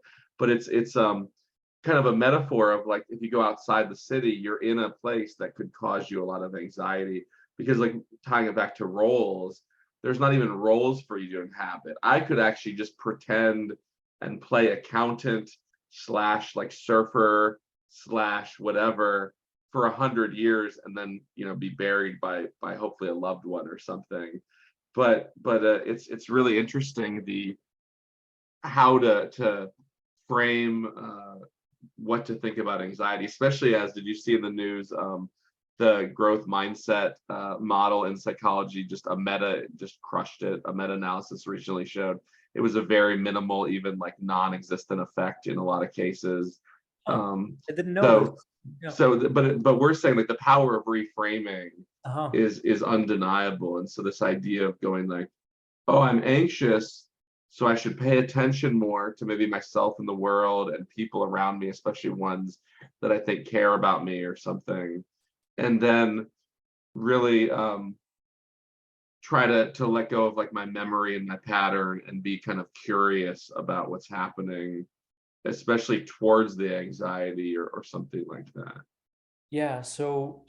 it's kind of a metaphor of like, if you go outside the city, you're in a place that could cause you a lot of anxiety, because like tying it back to roles, there's not even roles for you to inhabit. I could actually just pretend and play accountant slash like surfer slash whatever for 100 years, and then be buried by hopefully a loved one or something. But it's really interesting the how to frame what to think about anxiety, especially as, did you see in the news, the growth mindset model in psychology, just crushed it. A meta-analysis recently showed it was a very minimal, even like non-existent effect in a lot of cases. I didn't know this. Yeah. But we're saying like the power of reframing Uh-huh. is undeniable. And so this idea of going like, oh, I'm anxious, so I should pay attention more to maybe myself and the world and people around me, especially ones that I think care about me or something. And then really try to let go of like my memory and my pattern and be kind of curious about what's happening, especially towards the anxiety or something like that. Yeah, so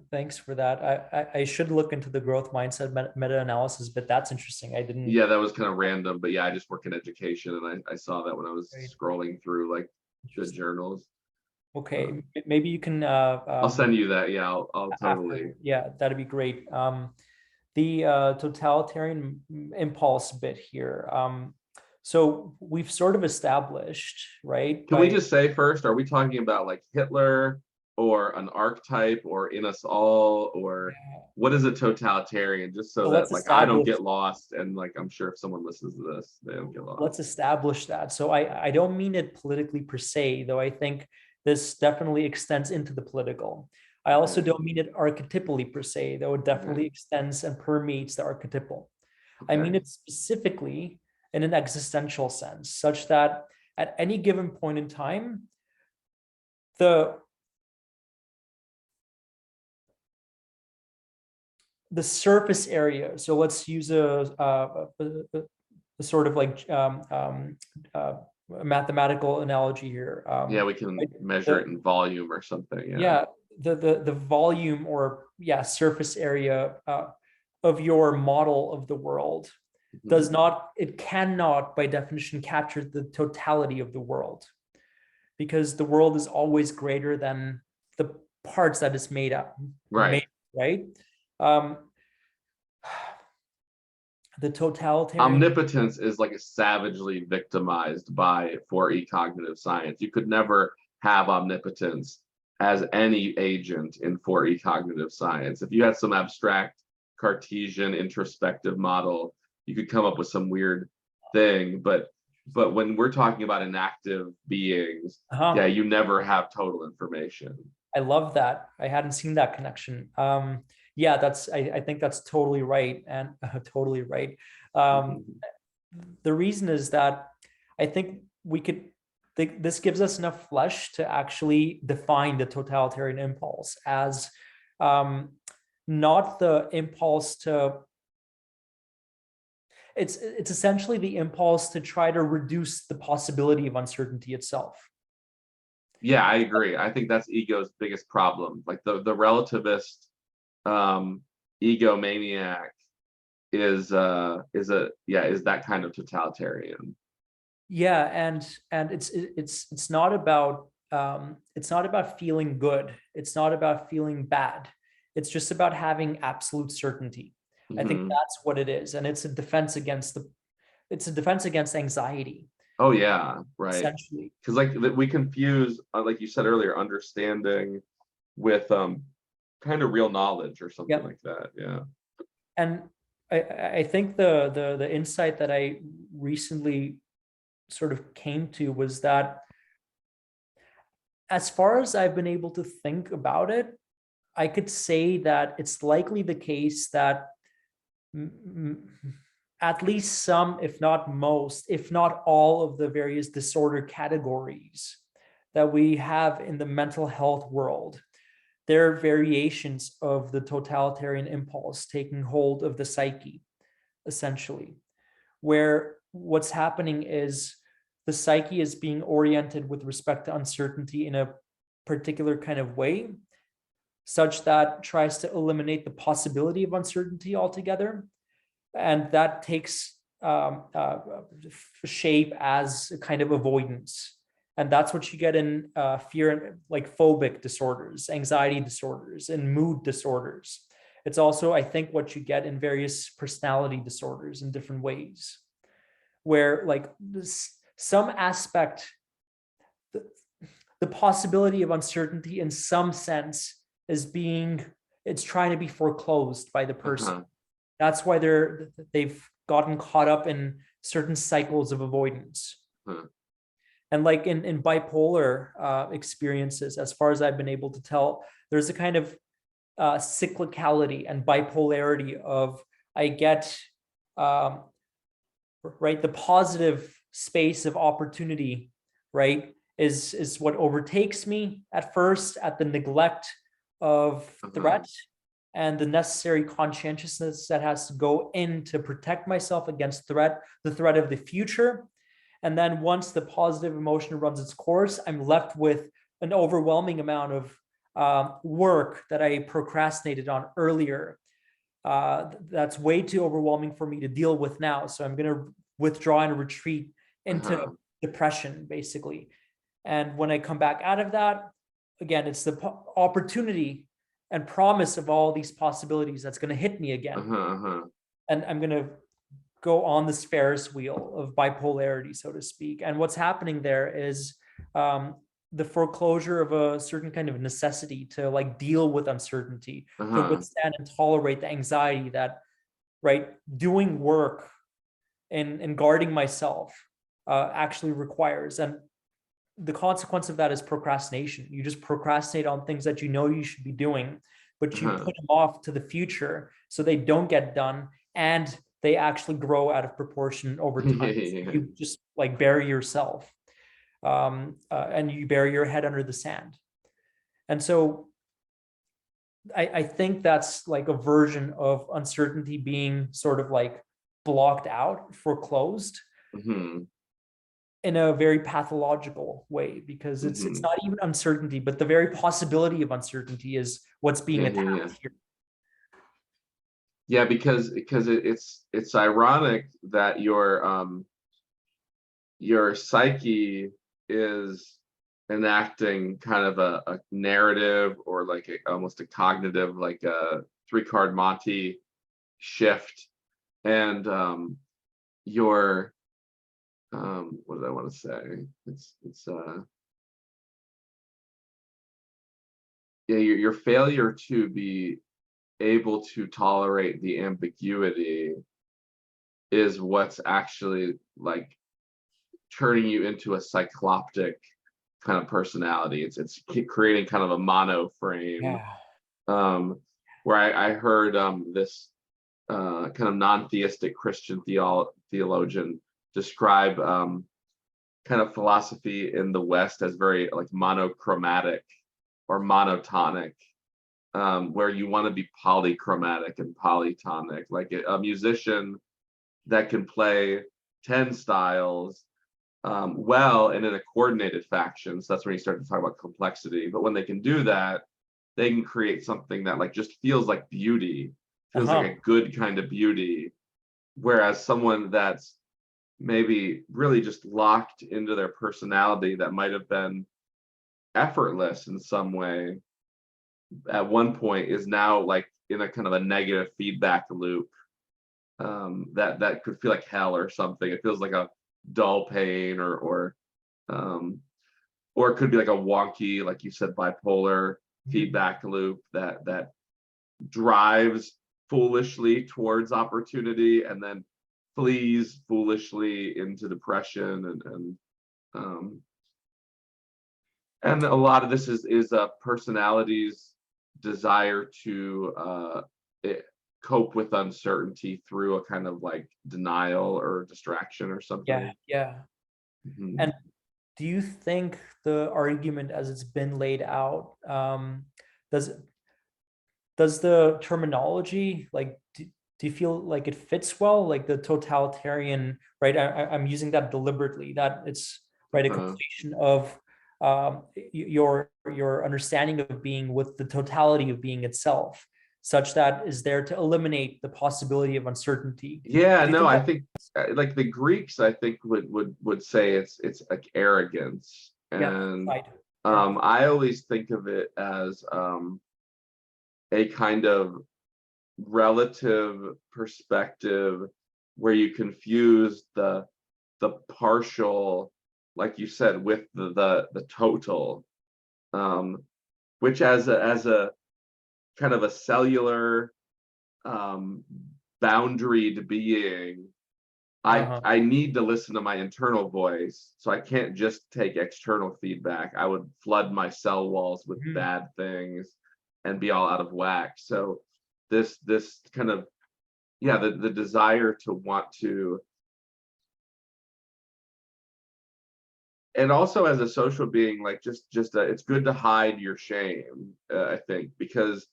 thanks for that. I should look into the growth mindset meta-analysis, but that's interesting. I didn't. Yeah, that was kind of random, but yeah, I just work in education, and I saw that when I was Right. scrolling through like the journals. Okay, maybe you can I'll send you that. Yeah, I'll totally. after. Yeah, that'd be great. The totalitarian impulse bit here. So we've sort of established, right? Can we just say first, are we talking about like Hitler or an archetype or in us all, or what is a totalitarian? Just so that like I don't get lost, and like I'm sure if someone listens to this, they don't get lost. Let's establish that. So I don't mean it politically per se, though I think this definitely extends into the political. I also don't mean it archetypally per se, though it definitely extends and permeates the archetypal. I mean it specifically in an existential sense, such that at any given point in time, the surface area. So let's use a sort of like mathematical analogy here. Yeah, we can measure it in volume or something. Yeah, the volume or surface area of your model of the world does not, it cannot by definition capture the totality of the world, because the world is always greater than the parts that it's made up. Right. Right. The totalitarian omnipotence is like savagely victimized by 4E cognitive science. You could never have omnipotence as any agent in 4E cognitive science. If you had some abstract Cartesian introspective model, you could come up with some weird thing. But when we're talking about inactive beings, you never have total information. I love that. I hadn't seen that connection. Yeah, that's, I think that's totally right, and totally right. The reason is that I think this gives us enough flesh to actually define the totalitarian impulse as not the impulse to, it's essentially the impulse to try to reduce the possibility of uncertainty itself. Yeah, I agree. I think that's ego's biggest problem. Like the relativist egomaniac is that kind of totalitarian. Yeah, and it's not about feeling good. It's not about feeling bad. It's just about having absolute certainty. I think that's what it is, and it's a defense against anxiety. Oh yeah, right. Essentially, because like we confuse, like you said earlier, understanding with kind of real knowledge or something like that. Yeah. And I think the insight that I recently sort of came to was that as far as I've been able to think about it, I could say that it's likely the case that at least some, if not most, if not all of the various disorder categories that we have in the mental health world, they're variations of the totalitarian impulse taking hold of the psyche, essentially, where what's happening is the psyche is being oriented with respect to uncertainty in a particular kind of way, such that tries to eliminate the possibility of uncertainty altogether. And that takes shape as a kind of avoidance. And that's what you get in fear, like phobic disorders, anxiety disorders, and mood disorders. It's also, I think, what you get in various personality disorders in different ways, where like some aspect, the possibility of uncertainty in some sense is it's trying to be foreclosed by the person. That's why they've gotten caught up in certain cycles of avoidance. And like in bipolar experiences, as far as I've been able to tell, there's a kind of cyclicality and bipolarity of I get right, the positive space of opportunity, right, is what overtakes me at first, at the neglect of threat and the necessary conscientiousness that has to go in to protect myself against the threat of the future. And then once the positive emotion runs its course, I'm left with an overwhelming amount of work that I procrastinated on earlier. That's way too overwhelming for me to deal with now. So I'm going to withdraw and retreat into depression, basically. And when I come back out of that, again, it's the opportunity and promise of all these possibilities that's going to hit me again. And I'm going to go on this Ferris wheel of bipolarity, so to speak. And what's happening there is the foreclosure of a certain kind of necessity to like deal with uncertainty, to withstand and tolerate the anxiety that, right, doing work and guarding myself actually requires. And the consequence of that is procrastination. You just procrastinate on things that you know you should be doing, but you put them off to the future so they don't get done, and they actually grow out of proportion over time. So you just like bury yourself, and you bury your head under the sand. And so I think that's like a version of uncertainty being sort of like blocked out, foreclosed, in a very pathological way, because it's not even uncertainty, but the very possibility of uncertainty is what's being attacked here. Yeah, because it's ironic that your psyche is enacting kind of a narrative, or like almost a cognitive, like a 3-card Monte shift, and your what did I want to say? It's your failure to be able to tolerate the ambiguity is what's actually like turning you into a cycloptic kind of personality. It's creating kind of a mono frame. Where I heard this kind of non-theistic Christian theologian describe kind of philosophy in the West as very like monochromatic or monotonic, where you want to be polychromatic and polytonic, like a musician that can play 10 styles well and in a coordinated fashion. So that's when you start to talk about complexity. But when they can do that, they can create something that like just feels like beauty, feels like a good kind of beauty. Whereas someone that's maybe really just locked into their personality that might have been effortless in some way at one point is now like in a kind of a negative feedback loop that could feel like hell or something. It feels like a dull pain, or it could be like a wonky, like you said, bipolar feedback loop that drives foolishly towards opportunity and then flees foolishly into depression and And a lot of this is a personality's desire to cope with uncertainty through a kind of like denial or distraction or something. Yeah. Mhm. And do you think the argument as it's been laid out, does the terminology, like, do you feel like it fits well, like the totalitarian, right? I'm using that deliberately, that it's right a Uh, completion of your understanding of being with the totality of being itself, such that is there to eliminate the possibility of uncertainty. yeah, Do you no, think I that? think like the Greeks, I think would say it's like arrogance, Yeah, and right. Yeah. I always think of it as a kind of relative perspective where you confuse the partial, like you said, with the total, um, which as a kind of a cellular um, boundaried being, Uh-huh. I need to listen to my internal voice, so I can't just take external feedback. I would flood my cell walls with Mhm. bad things and be all out of whack. So this kind of, yeah, the desire to want to, and also as a social being, like just it's good to hide your shame, I think, because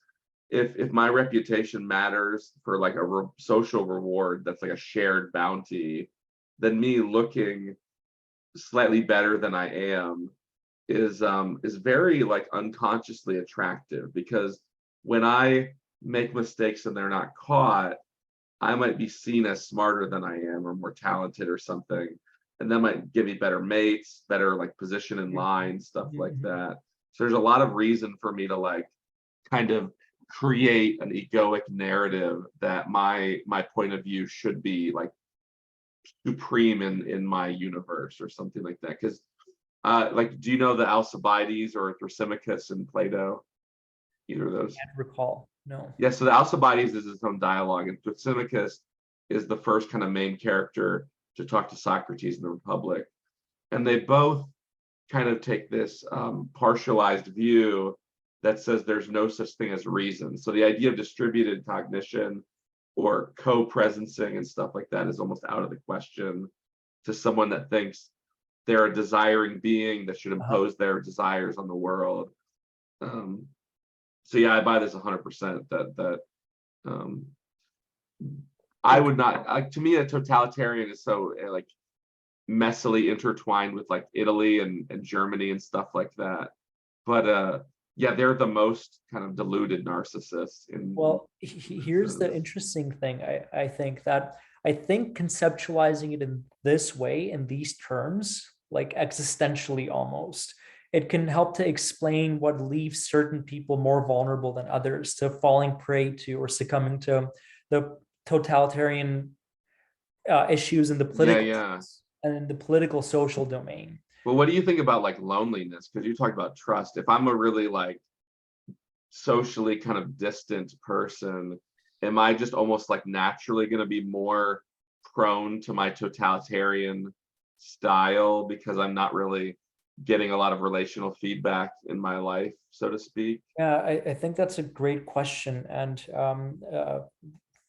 if my reputation matters for like a social reward that's like a shared bounty, then me looking slightly better than I am is very like unconsciously attractive, because when I make mistakes and they're not caught, I might be seen as smarter than I am or more talented or something. And that might give me better mates, better like position in line, stuff like Mhm. that. So there's a lot of reason for me to like kind of create an egoic narrative that my point of view should be like supreme in my universe or something like that. Because like, do you know the Alcibiades or Thrasymachus in Plato? Either of those? Can't recall. No. Yeah, so the Alcibiades is its own dialogue, and Thrasymachus is the first kind of main character to talk to Socrates in the Republic. And they both kind of take this partialized view that says there's no such thing as reason. So the idea of distributed cognition or co-presencing and stuff like that is almost out of the question to someone that thinks they're a desiring being that should Uh-huh. impose their desires on the world. Um, so yeah, I buy this 100%. That um, I Like, would not, like, to me a totalitarian is so like messily intertwined with like Italy and Germany and stuff like that. But yeah, they're the most kind of deluded narcissists well, in this here's the sense. interesting thing. I think conceptualizing it in this way, in these terms, like existentially almost, it can help to explain what leaves certain people more vulnerable than others to falling prey to or succumbing to the totalitarian issues in the Yeah, political yeah. and in the political social domain. Well, what do you think about like loneliness? Because you talked about trust. If I'm a really like socially kind of distant person, am I just almost like naturally going to be more prone to my totalitarian style because I'm not really getting a lot of relational feedback in my life, so to speak? Yeah, I think that's a great question. And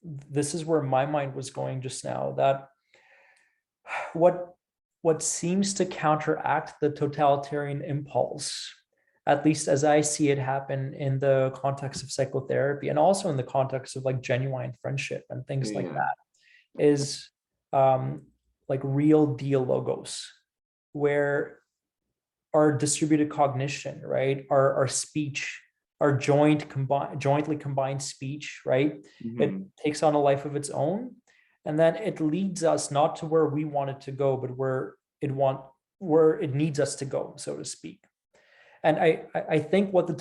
this is where my mind was going just now, that what what seems to counteract the totalitarian impulse, at least as I see it happen in the context of psychotherapy and also in the context of like genuine friendship and things like Yeah. that, is um, like real deal logos, where our distributed cognition, right? Our speech, our jointly combined speech, right? It Mhm. takes on a life of its own. And then it leads us not to where we want it to go, but where it needs us to go, so to speak. And I think what the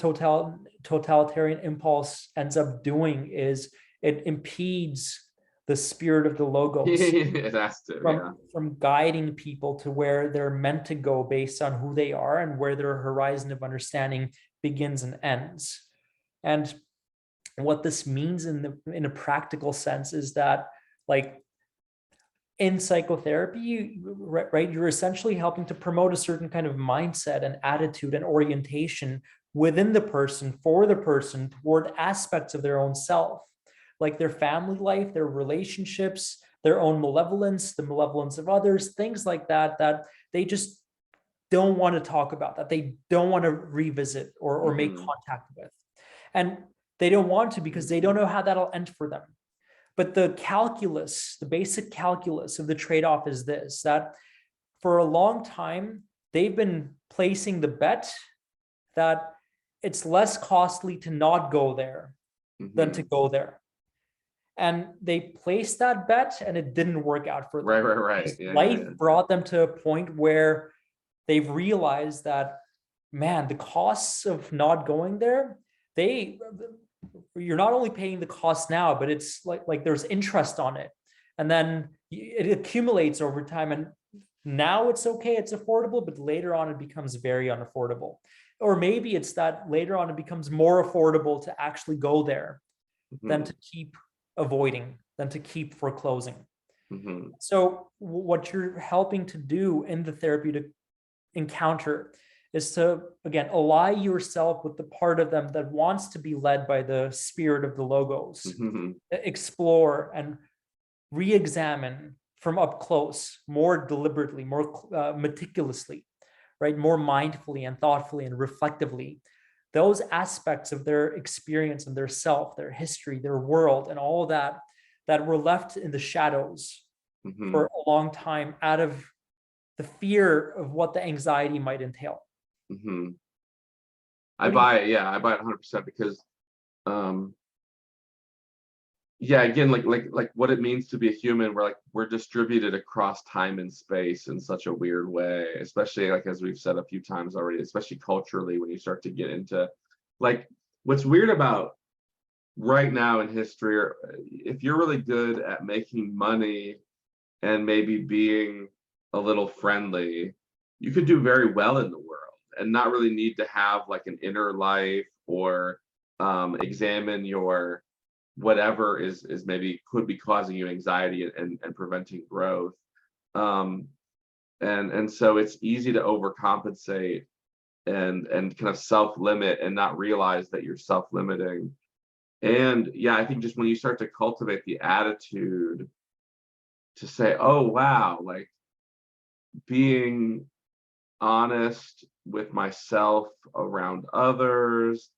totalitarian impulse ends up doing is it impedes the spirit of the logos It has to, yeah. from guiding people to where they're meant to go based on who they are and where their horizon of understanding begins and ends. And what this means in a practical sense is that, like, in psychotherapy, right, you're essentially helping to promote a certain kind of mindset and attitude and orientation within the person, for the person, toward aspects of their own self, like their family life, their relationships, their own malevolence, the malevolence of others, things like that, that they just don't want to talk about, that they don't want to revisit or make contact with. And they don't want to because they don't know how that'll end for them. But the calculus, the basic calculus of the trade-off is this, that for a long time, they've been placing the bet that it's less costly to not go there than to go there. And they placed that bet and it didn't work out for them. Right. Life brought them to a point where they've realized that, man, the costs of not going there, you're not only paying the cost now, but it's like there's interest on it. And then it accumulates over time. And now it's okay, it's affordable, but later on it becomes very unaffordable. Or maybe it's that later on it becomes more affordable to actually go there than to keep avoiding, than to keep foreclosing. So what you're helping to do in the therapeutic encounter is to, again, ally yourself with the part of them that wants to be led by the spirit of the logos, explore and re-examine from up close, more deliberately, more meticulously, right? More mindfully and thoughtfully and reflectively, those aspects of their experience and their self, their history, their world, and all of that, that were left in the shadows for a long time out of the fear of what the anxiety might entail. I buy it. Yeah, I buy it 100% because, yeah, again, like what it means to be a human. We're distributed across time and space in such a weird way, especially like as we've said a few times already, especially culturally when you start to get into like what's weird about right now in history, or if you're really good at making money and maybe being a little friendly, you could do very well in the world and not really need to have like an inner life or examine your whatever is maybe could be causing you anxiety and preventing growth. And so it's easy to overcompensate and kind of self-limit and not realize that you're self-limiting. And yeah, I think just when you start to cultivate the attitude to say, oh wow, like being honest with myself around others,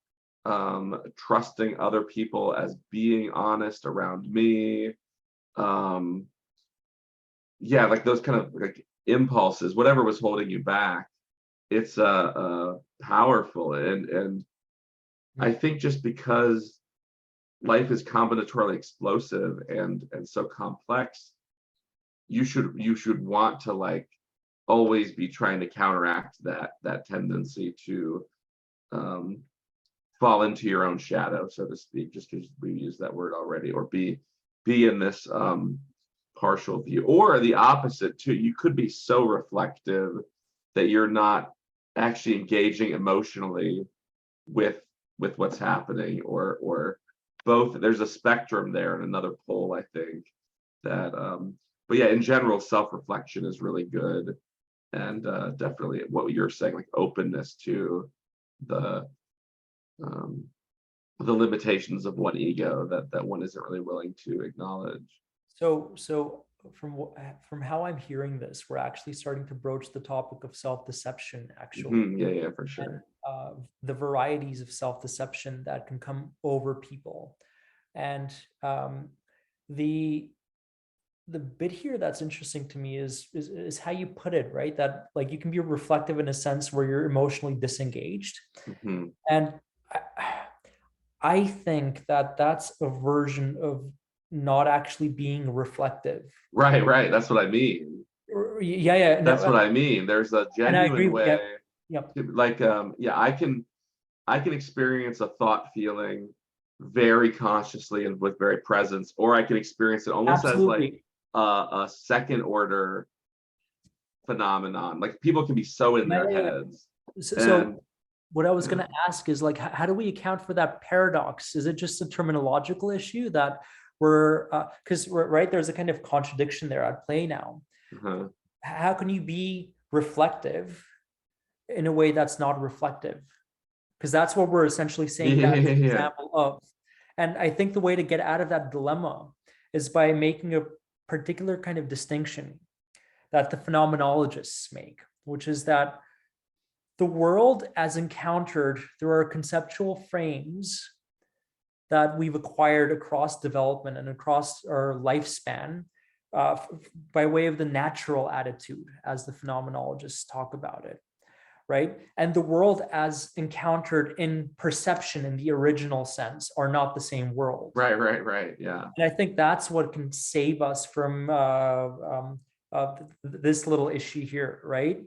trusting other people as being honest around me, yeah, like those kind of like impulses, whatever was holding you back, it's powerful. And I think just because life is combinatorially explosive and so complex, you should want to like always be trying to counteract that tendency to fall into your own shadow, so to speak, just because we use that word already, or be in this partial view, or the opposite too. You could be so reflective that you're not actually engaging emotionally with what's happening, or both. There's a spectrum there and another pole, I think, that but yeah, in general, self-reflection is really good. And definitely what you're saying, like openness to the limitations of one ego that one isn't really willing to acknowledge. So from how I'm hearing this, we're actually starting to broach the topic of self-deception, actually. Yeah, for sure. And, the varieties of self-deception that can come over people. And the bit here that's interesting to me is how you put it, right? That like you can be reflective in a sense where you're emotionally disengaged. And I think that that's a version of not actually being reflective. Right. That's what I mean. Yeah. That's what I mean. There's a genuine way. Yeah. Like, yeah, I can experience a thought feeling very consciously and with very presence, or I can experience it almost Absolutely. as like a second order phenomenon. Like people can be so in their heads. So what I was going to ask is like, how do we account for that paradox? Is it just a terminological issue that because right, there's a kind of contradiction there at play now. Uh-huh. How can you be reflective in a way that's not reflective? Because that's what we're essentially saying Yeah, that's yeah, an yeah. example of. And I think the way to get out of that dilemma is by making a particular kind of distinction that the phenomenologists make, which is that the world as encountered through our conceptual frames that we've acquired across development and across our lifespan, by way of the natural attitude, as the phenomenologists talk about it, right? And the world as encountered in perception in the original sense are not the same world. Right. Yeah. And I think that's what can save us from this little issue here, right?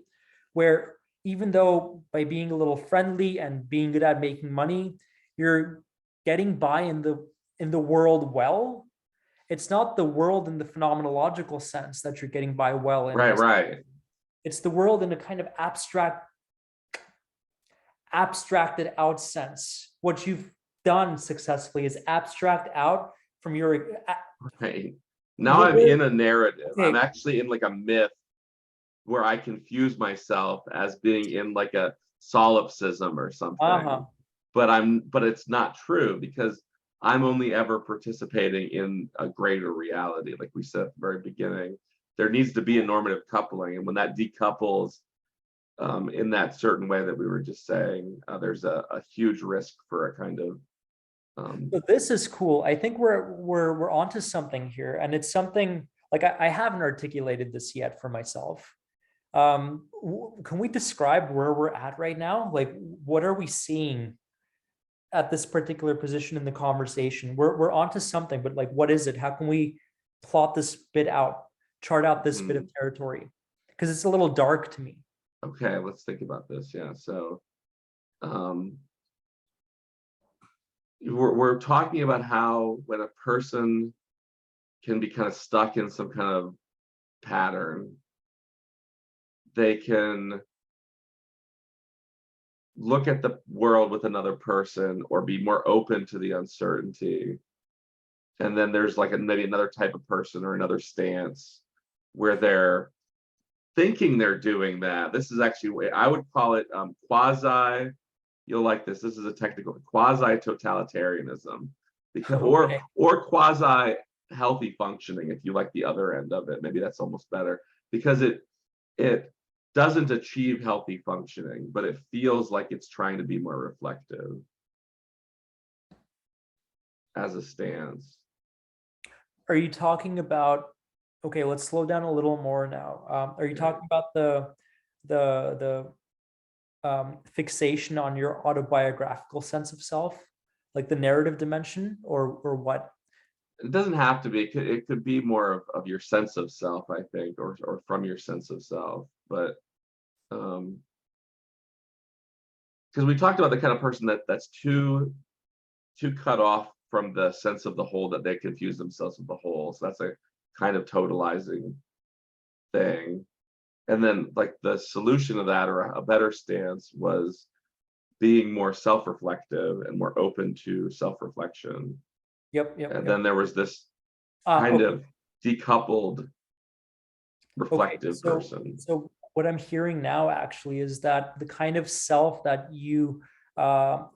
Where even though by being a little friendly and being good at making money, you're getting by in the world well, it's not the world in the phenomenological sense that you're getting by well in. Right. It's the world in a kind of abstracted out sense. What you've done successfully is abstract out from your Right. Now I'm in a narrative. okay. I'm actually in like a myth where I confuse myself as being in like a solipsism or something. But it's not true, because I'm only ever participating in a greater reality. Like we said at the very beginning, there needs to be a normative coupling, and when that decouples in that certain way that we were just saying, there's a huge risk for a kind of So this is cool. I think we're onto something here, and it's something like I haven't articulated this yet for myself. Can we describe where we're at right now? Like, what are we seeing at this particular position in the conversation? We're onto something, but like, what is it? How can we plot this bit out, chart out this bit of territory? Because it's a little dark to me. Okay, let's think about this. Yeah, so we're talking about how when a person can be kind of stuck in some kind of pattern, they can look at the world with another person or be more open to the uncertainty. And then there's like maybe another type of person or another stance where they're thinking they're doing that. This is actually, I would call it quasi, you'll like this. This is a technical quasi totalitarianism, because Okay. or quasi healthy functioning, if you like the other end of it. Maybe that's almost better, because it doesn't achieve healthy functioning, but it feels like it's trying to be more reflective as a stance. Are you talking about, okay, let's slow down a little more now. Are you talking about the fixation on your autobiographical sense of self, like the narrative dimension, or what? It doesn't have to be. It could be more of your sense of self, I think, or from your sense of self. But because we talked about the kind of person that's too cut off from the sense of the whole, that they confuse themselves with the whole. So that's a kind of totalizing thing. And then like the solution of that, or a better stance, was being more self-reflective and more open to self-reflection. Yep. And then there was this kind of decoupled reflective person. So what I'm hearing now actually is that the kind of self that you are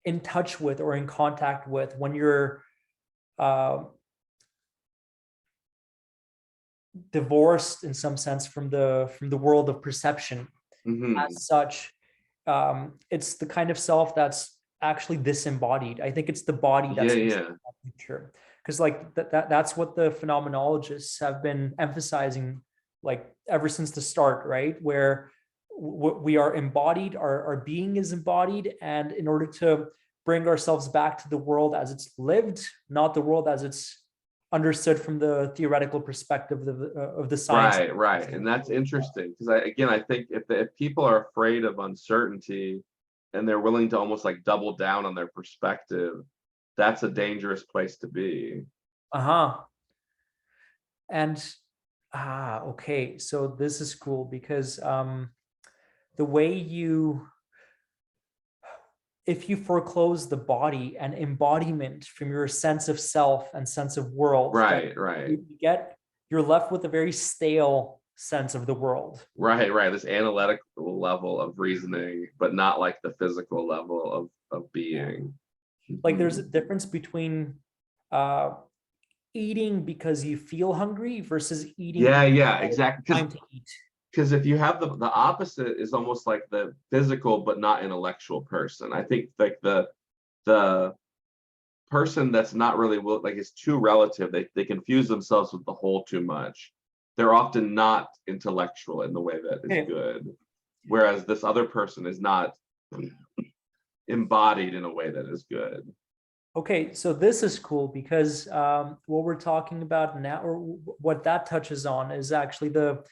in touch with or in contact with when you're divorced in some sense from the world of perception, as such, it's the kind of self that's actually disembodied. I think it's the body that's picture, because like that's what the phenomenologists have been emphasizing, like ever since the start, right? Where we are embodied, our being is embodied, and in order to bring ourselves back to the world as it's lived, not the world as it's understood from the theoretical perspective of the science. Right. And that's interesting, because I think if people are afraid of uncertainty and they're willing to almost like double down on their perspective, that's a dangerous place to be. And okay, so this is cool, because the way you, if you foreclose the body and embodiment from your sense of self and sense of world, Right, right, you're left with a very stale sense of the world. right. This analytical level of reasoning, but not like the physical level of being. Like there's a difference between eating because you feel hungry versus eating Yeah, because exactly. time to eat. Because if you have the opposite is almost like the physical but not intellectual person. I think like the person that's not really like it's too relative. They confuse themselves with the whole too much. They're often not intellectual in the way that is Okay. good, whereas this other person is not embodied in a way that is good. Okay, so this is cool because what we're talking about now, or what that touches on, is actually the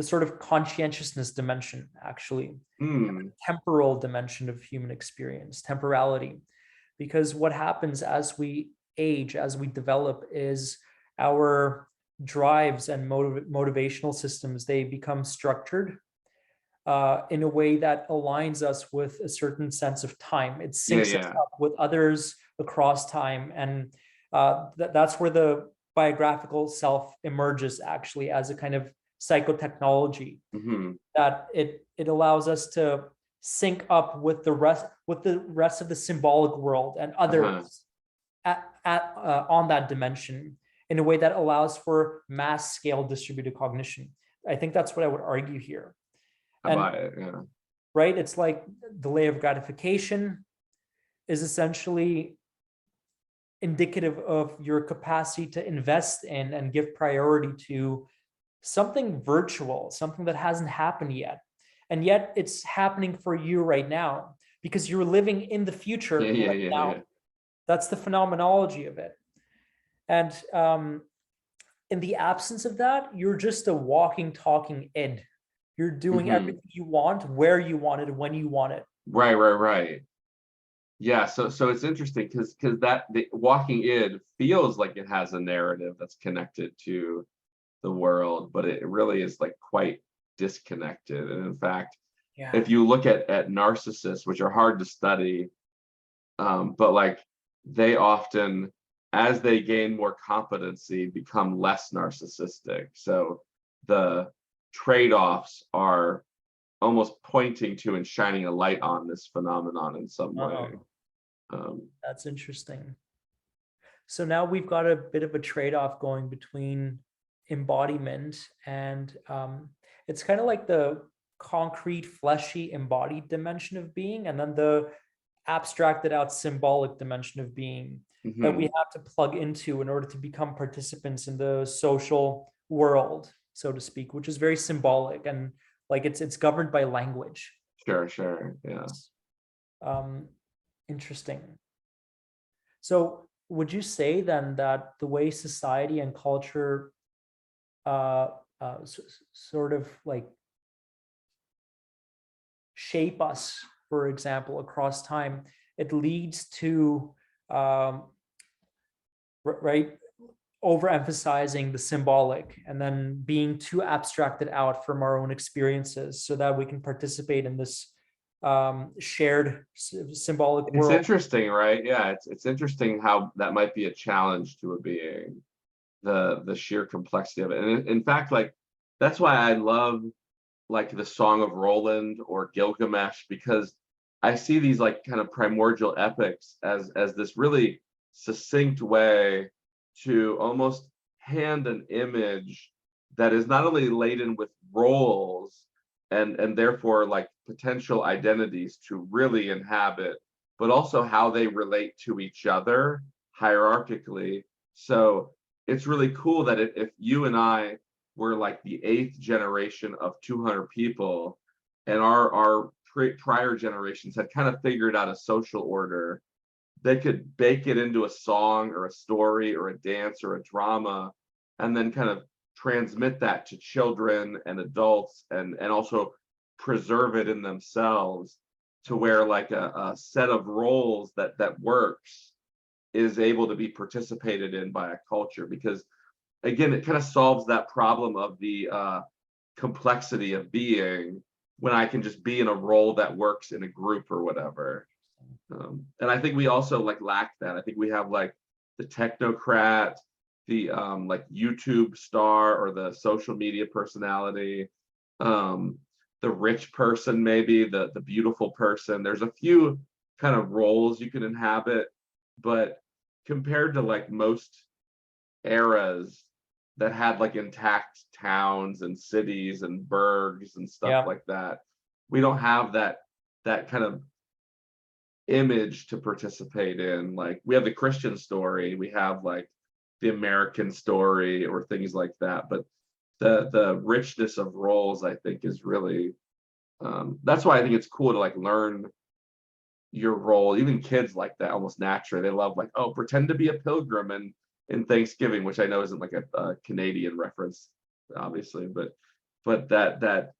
sort of conscientiousness dimension, actually, temporal dimension of human experience, temporality. Because what happens as we age, as we develop, is our drives and motivational systems, they become structured in a way that aligns us with a certain sense of time. It syncs us up with others across time. And that's where the biographical self emerges, actually, as a kind of psychotechnology, that it allows us to sync up with the rest of the symbolic world and others on that dimension in a way that allows for mass scale distributed cognition. I think that's what I would argue here. Right, it's like delay of gratification is essentially indicative of your capacity to invest in and give priority to something virtual, something that hasn't happened yet, and yet it's happening for you right now because you're living in the future now. That's the phenomenology of it. And in the absence of that, you're just a walking, talking id. You're doing everything you want, where you want it, when you want it. Right. Yeah, so it's interesting because that the walking id feels like it has a narrative that's connected to the world, but it really is like quite disconnected. And in fact, if you look at narcissists, which are hard to study, but like they often, as they gain more competency, become less narcissistic. So the trade-offs are almost pointing to and shining a light on this phenomenon in some way. That's interesting. So now we've got a bit of a trade-off going between embodiment and it's kind of like the concrete, fleshy, embodied dimension of being, and then the abstracted out symbolic dimension of being that we have to plug into in order to become participants in the social world, so to speak, which is very symbolic and like it's governed by language. Sure, yeah. Interesting. So would you say then that the way society and culture sort of like shape us, for example, across time, it leads to right, overemphasizing the symbolic and then being too abstracted out from our own experiences so that we can participate in this shared symbolic world? It's interesting, right? Yeah, it's interesting how that might be a challenge to a being, the sheer complexity of it. And in fact, like that's why I love like the Song of Roland or Gilgamesh, because I see these like kind of primordial epics as this really succinct way to almost hand an image that is not only laden with roles and therefore like potential identities to really inhabit, but also how they relate to each other hierarchically. So it's really cool that if you and I were like the 8th generation of 200 people, and our prior generations had kind of figured out a social order, they could bake it into a song or a story or a dance or a drama, and then kind of transmit that to children and adults, and also preserve it in themselves to where like a set of roles that works is able to be participated in by a culture. Because again, it kind of solves that problem of the complexity of being when I can just be in a role that works in a group or whatever. And I think we also like lack that. I think we have like the technocrat, the like YouTube star or the social media personality, the rich person, maybe the beautiful person. There's a few kind of roles you can inhabit, but compared to like most eras that had like intact towns and cities and burgs and stuff Yeah. like that, we don't have that kind of image to participate in. Like we have the Christian story, we have like the American story or things like that, but the richness of roles, I think, is really that's why I think it's cool to like learn your role. Even kids like that almost naturally. They love like, oh, pretend to be a pilgrim in Thanksgiving, which I know isn't like a Canadian reference, obviously, but that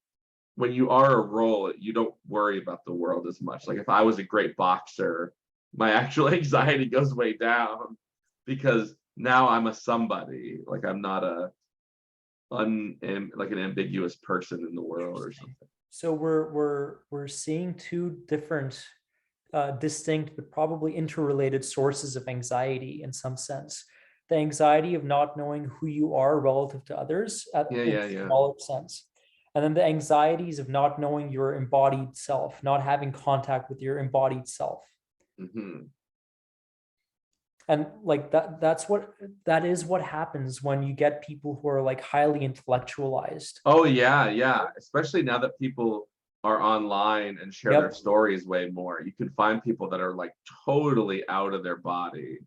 when you are a role, you don't worry about the world as much. Like if I was a great boxer, my actual anxiety goes way down because now I'm a somebody. Like I'm not like an ambiguous person in the world or something. So we're seeing two different, distinct but probably interrelated sources of anxiety in some sense. The anxiety of not knowing who you are relative to others in a Yeah. smaller sense, and then the anxieties of not knowing your embodied self, not having contact with your embodied self. Hmm. And like that is what happens when you get people who are like highly intellectualized. Oh yeah. Especially now that people are online and share their Yep. stories way more. You can find people that are like totally out of their body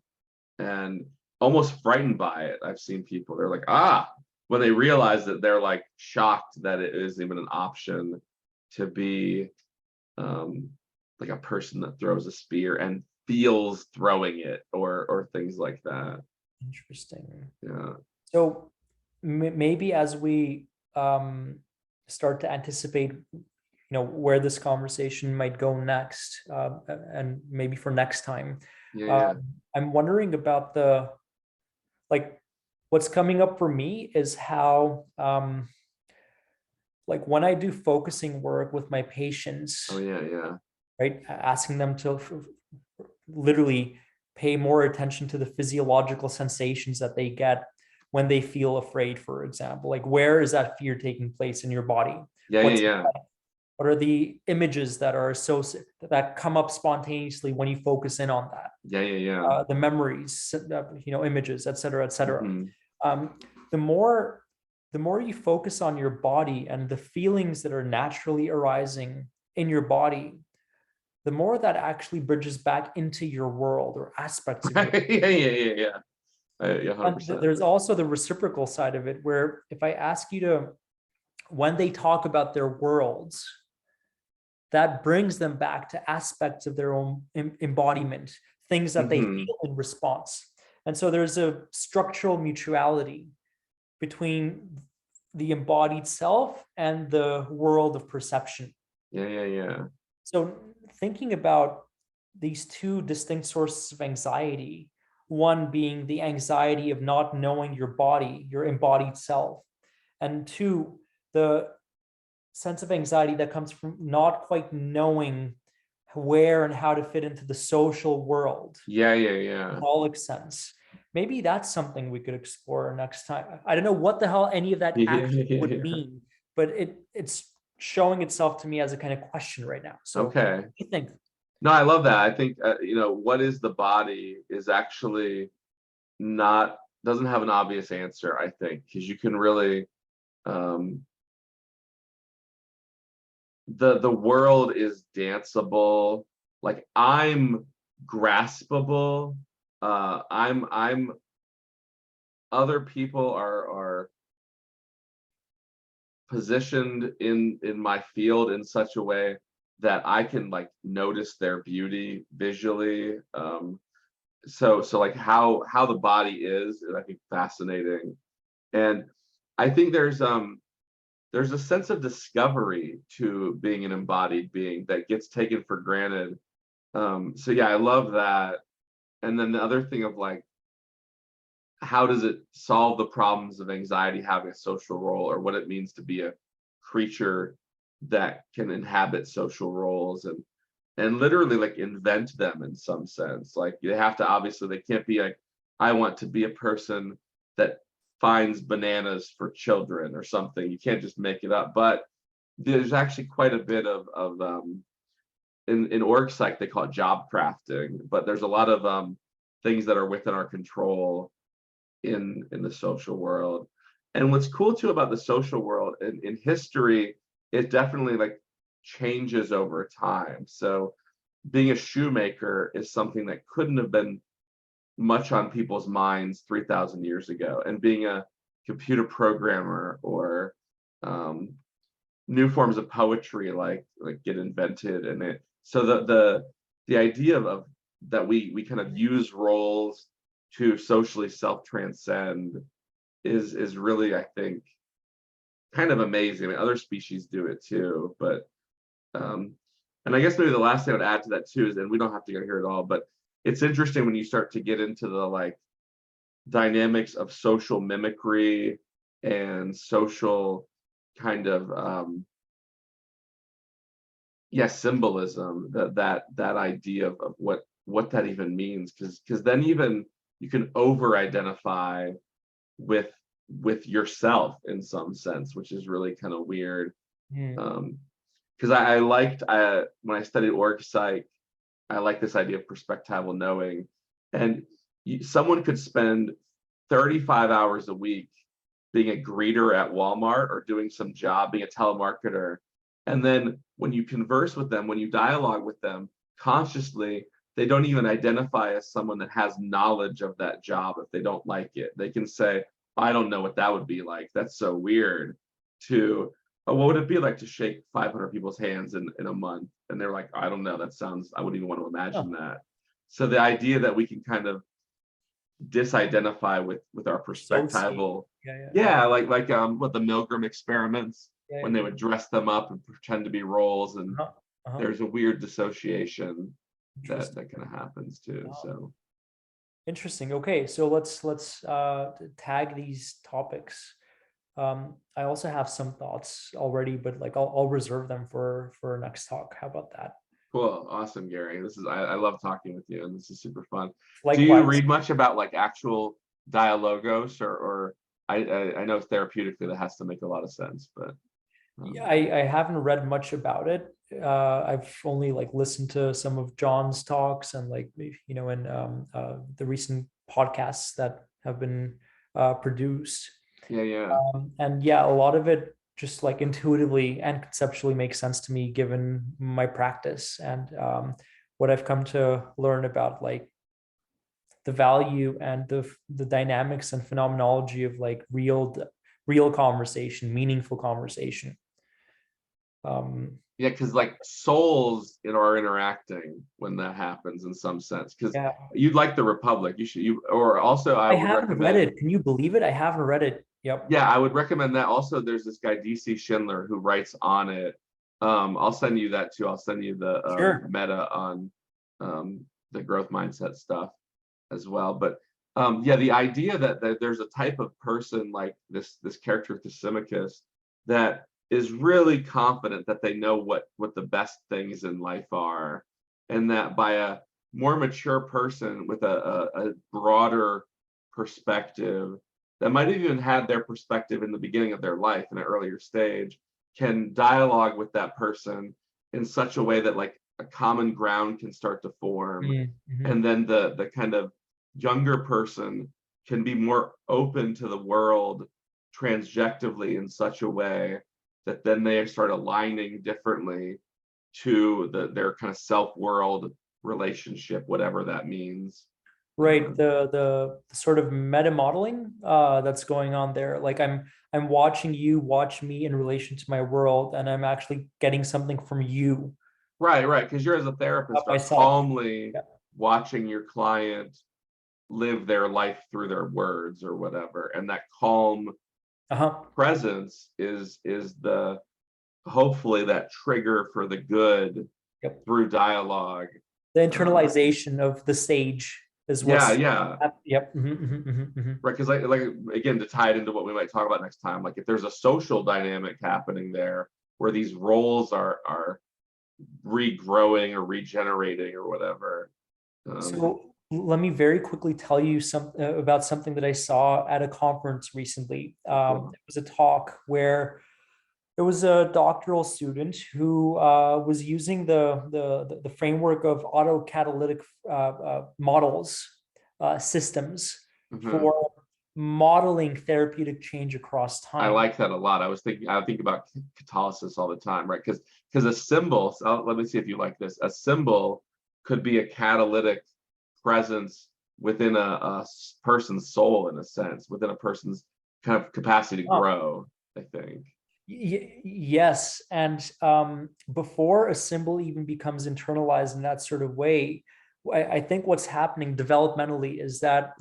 and almost frightened by it. I've seen people, they're like, when they realize that, they're like shocked that it is even an option to be like a person that throws a spear and feels throwing it or things like that. Interesting. Yeah. So maybe as we start to anticipate, where this conversation might go next, and maybe for next time, Yeah. I'm wondering about like what's coming up for me is how like when I do focusing work with my patients, Oh yeah. right, asking them to literally pay more attention to the physiological sensations that they get when they feel afraid, for example. Like where is that fear taking place in your body? Yeah. What are the images that are associated, that come up spontaneously when you focus in on that? Yeah. The memories, images, et cetera, et cetera. Mhm. Um, the more you focus on your body and the feelings that are naturally arising in your body, the more that actually bridges back into your world or aspects of your Yeah. Yeah, And 100%. there's also the reciprocal side of it, where if I ask you to, when they talk about their worlds, that brings them back to aspects of their own embodiment, things that they Mhm. feel in response. And so there's a structural mutuality between the embodied self and the world of perception. Yeah. So thinking about these two distinct sources of anxiety, one being the anxiety of not knowing your body, your embodied self, and two, the sense of anxiety that comes from not quite knowing where and how to fit into the social world, Yeah. symbolic sense. Maybe that's something we could explore next time. I don't know what the hell any of that actually would Yeah. mean, but it's showing itself to me as a kind of question right now. So Okay. what do you think? No, I love that. I think what is the body is actually not doesn't have an obvious answer, I think, because you can really um the world is danceable. Like I'm graspable. I'm other people are positioned in my field in such a way that I can like notice their beauty visually. So like how the body is I think fascinating. And I think there's a sense of discovery to being an embodied being that gets taken for granted. So yeah, I love that. And then the other thing of like, how does it solve the problems of anxiety having a social role or what it means to be a creature that can inhabit social roles and literally like invent them in some sense. Like you have to, obviously they can't be like, I want to be a person that finds bananas for children or something. You can't just make it up. But there's actually quite a bit of in org psych they call it job crafting, but there's a lot of things that are within our control in the social world. And what's cool too about the social world in history, it definitely like changes over time. So being a shoemaker is something that couldn't have been much on people's minds 3,000 years ago, and being a computer programmer or new forms of poetry like get invented. And it, so the idea of that we kind of use roles to socially self-transcend is really, I think, kind of amazing. I mean, other species do it too, but and I guess maybe the last thing I would add to that too is, and we don't have to go here at all, but it's interesting when you start to get into the like dynamics of social mimicry and social kind of symbolism, that idea of what that even means, because then even you can over identify with yourself in some sense, which is really kind of weird. Because I liked when I studied org psych, I like this idea of perspectival knowing, and someone could spend 35 hours a week being a greeter at Walmart or doing some job, being a telemarketer, and then when you converse with them, when you dialogue with them consciously, they don't even identify as someone that has knowledge of that job. If they don't like it, they can say, I don't know what that would be like. That's so weird. To, oh, what would it be like to shake 500 people's hands in a month? And they're like, I don't know. That sounds, I wouldn't even want to imagine that. So the idea that we can kind of disidentify with our perspectival, like what the Milgram experiments, when they would dress them up and pretend to be roles, and there's a weird dissociation that kind of happens too. So interesting. Okay, so let's tag these topics. I also have some thoughts already, but like I'll reserve them for next talk. How about that? Cool. Awesome, Gary. This is, I love talking with you, and this is super fun. Likewise. Do you read much about like actual dialogos, or I know therapeutically that has to make a lot of sense, but yeah, I haven't read much about it. I've only like listened to some of John's talks and like, you know, and the recent podcasts that have been produced. And yeah, a lot of it just like intuitively and conceptually makes sense to me given my practice and what I've come to learn about like the value and the dynamics and phenomenology of like real conversation, meaningful conversation. Yeah, because like souls are interacting when that happens in some sense. Because you'd like the Republic, or also I would haven't recommend, read it. Can you believe it? I haven't read it. Yep. Yeah, I would recommend that. Also, there's this guy DC Schindler who writes on it. I'll send you that too. I'll send you the meta on the growth mindset stuff as well. But yeah, the idea that there's a type of person like this character Thrasymachus that is really confident that they know what the best things in life are, and that by a more mature person with a broader perspective that might have even had their perspective in the beginning of their life in an earlier stage, can dialogue with that person in such a way that like a common ground can start to form. And then the kind of younger person can be more open to the world transjectively in such a way that then they start aligning differently to their kind of self-world relationship, whatever that means. Right, the sort of meta modeling that's going on there. Like I'm watching you watch me in relation to my world, and I'm actually getting something from you. Right, because you're, as a therapist, are calmly watching your client live their life through their words or whatever, and that calm presence is the hopefully that trigger for the good through dialogue. The internalization of the sage. Right, Yep. Because like again, to tie it into what we might talk about next time, like if there's a social dynamic happening there, where these roles are regrowing or regenerating or whatever. So let me very quickly tell you about something that I saw at a conference recently. It was a talk where it was a doctoral student who was using the framework of autocatalytic models systems for modeling therapeutic change across I time. like that a lot. I think about catalysis all the time, right? Because a symbol, so let me see if you like this. A symbol could be a catalytic presence within a person's soul, in a sense, within a person's kind of capacity to grow, I think. Yes, and before a symbol even becomes internalized in that sort of way, I think what's happening developmentally is that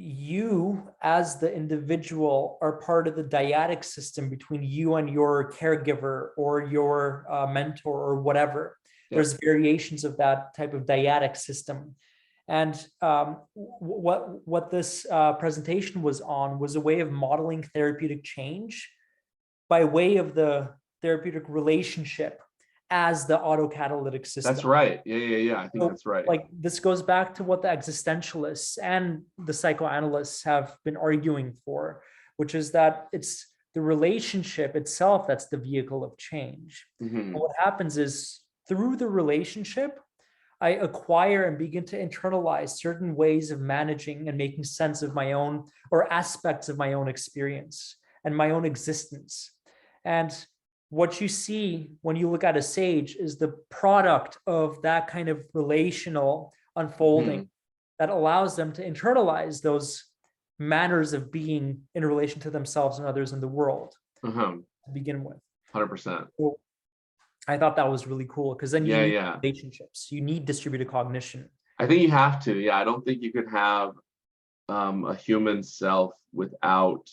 you as the individual are part of the dyadic system between you and your caregiver or your mentor or whatever. There's variations of that type of dyadic system. And what this presentation was on was a way of modeling therapeutic change by way of the therapeutic relationship as the autocatalytic system. That's right. Yeah. I think that's right. Like this goes back to what the existentialists and the psychoanalysts have been arguing for, which is that it's the relationship itself that's the vehicle of change. And what happens is through the relationship, I acquire and begin to internalize certain ways of managing and making sense of my own or aspects of my own experience and my own existence. And what you see when you look at a sage is the product of that kind of relational unfolding that allows them to internalize those manners of being in relation to themselves and others in the world to begin with. 100%. So I thought that was really cool because then you need relationships, you need distributed cognition. I think you have to. Yeah, I don't think you could have a human self without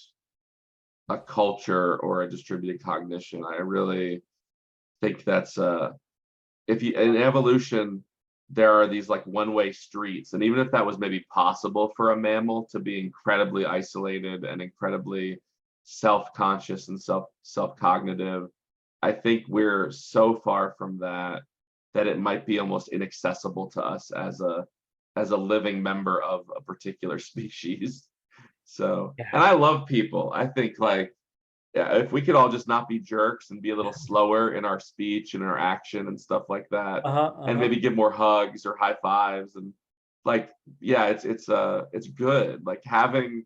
a culture or a distributed cognition. I really think that's if you in evolution there are these like one-way streets, and even if that was maybe possible for a mammal to be incredibly isolated and incredibly self-conscious and self-cognitive, I think we're so far from that it might be almost inaccessible to us as a living member of a particular species. So, and I love people. I think like, if we could all just not be jerks and be a little slower in our speech and our action and stuff like that, and maybe give more hugs or high fives and like, it's good. Like having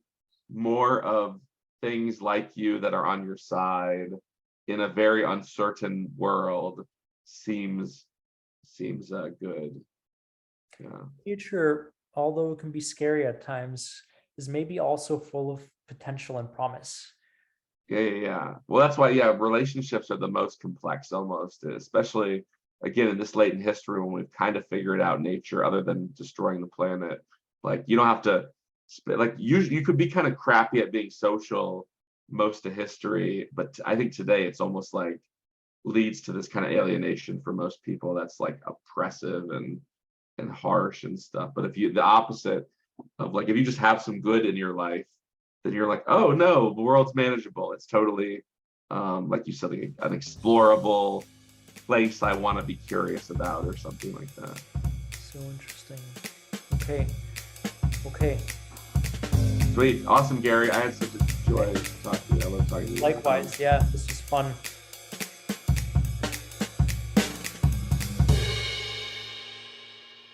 more of things like you that are on your side in a very uncertain world seems good. Yeah. Future, although it can be scary at times, is maybe also full of potential and promise. Yeah. Well, that's why, relationships are the most complex almost, especially again in this late in history when we've kind of figured out nature other than destroying the planet. Like you don't have to, like you could be kind of crappy at being social most of history, but I think today it's almost like leads to this kind of alienation for most people that's like oppressive and harsh and stuff. But if you, the opposite of like, if you just have some good in your life, then you're like, oh no, the world's manageable. It's totally, like you said, an explorable place I want to be curious about or something like that. So interesting. Okay. Sweet. Awesome, Garri. I had such a joy talking to you. I love talking to you. Likewise. Yeah, this was fun.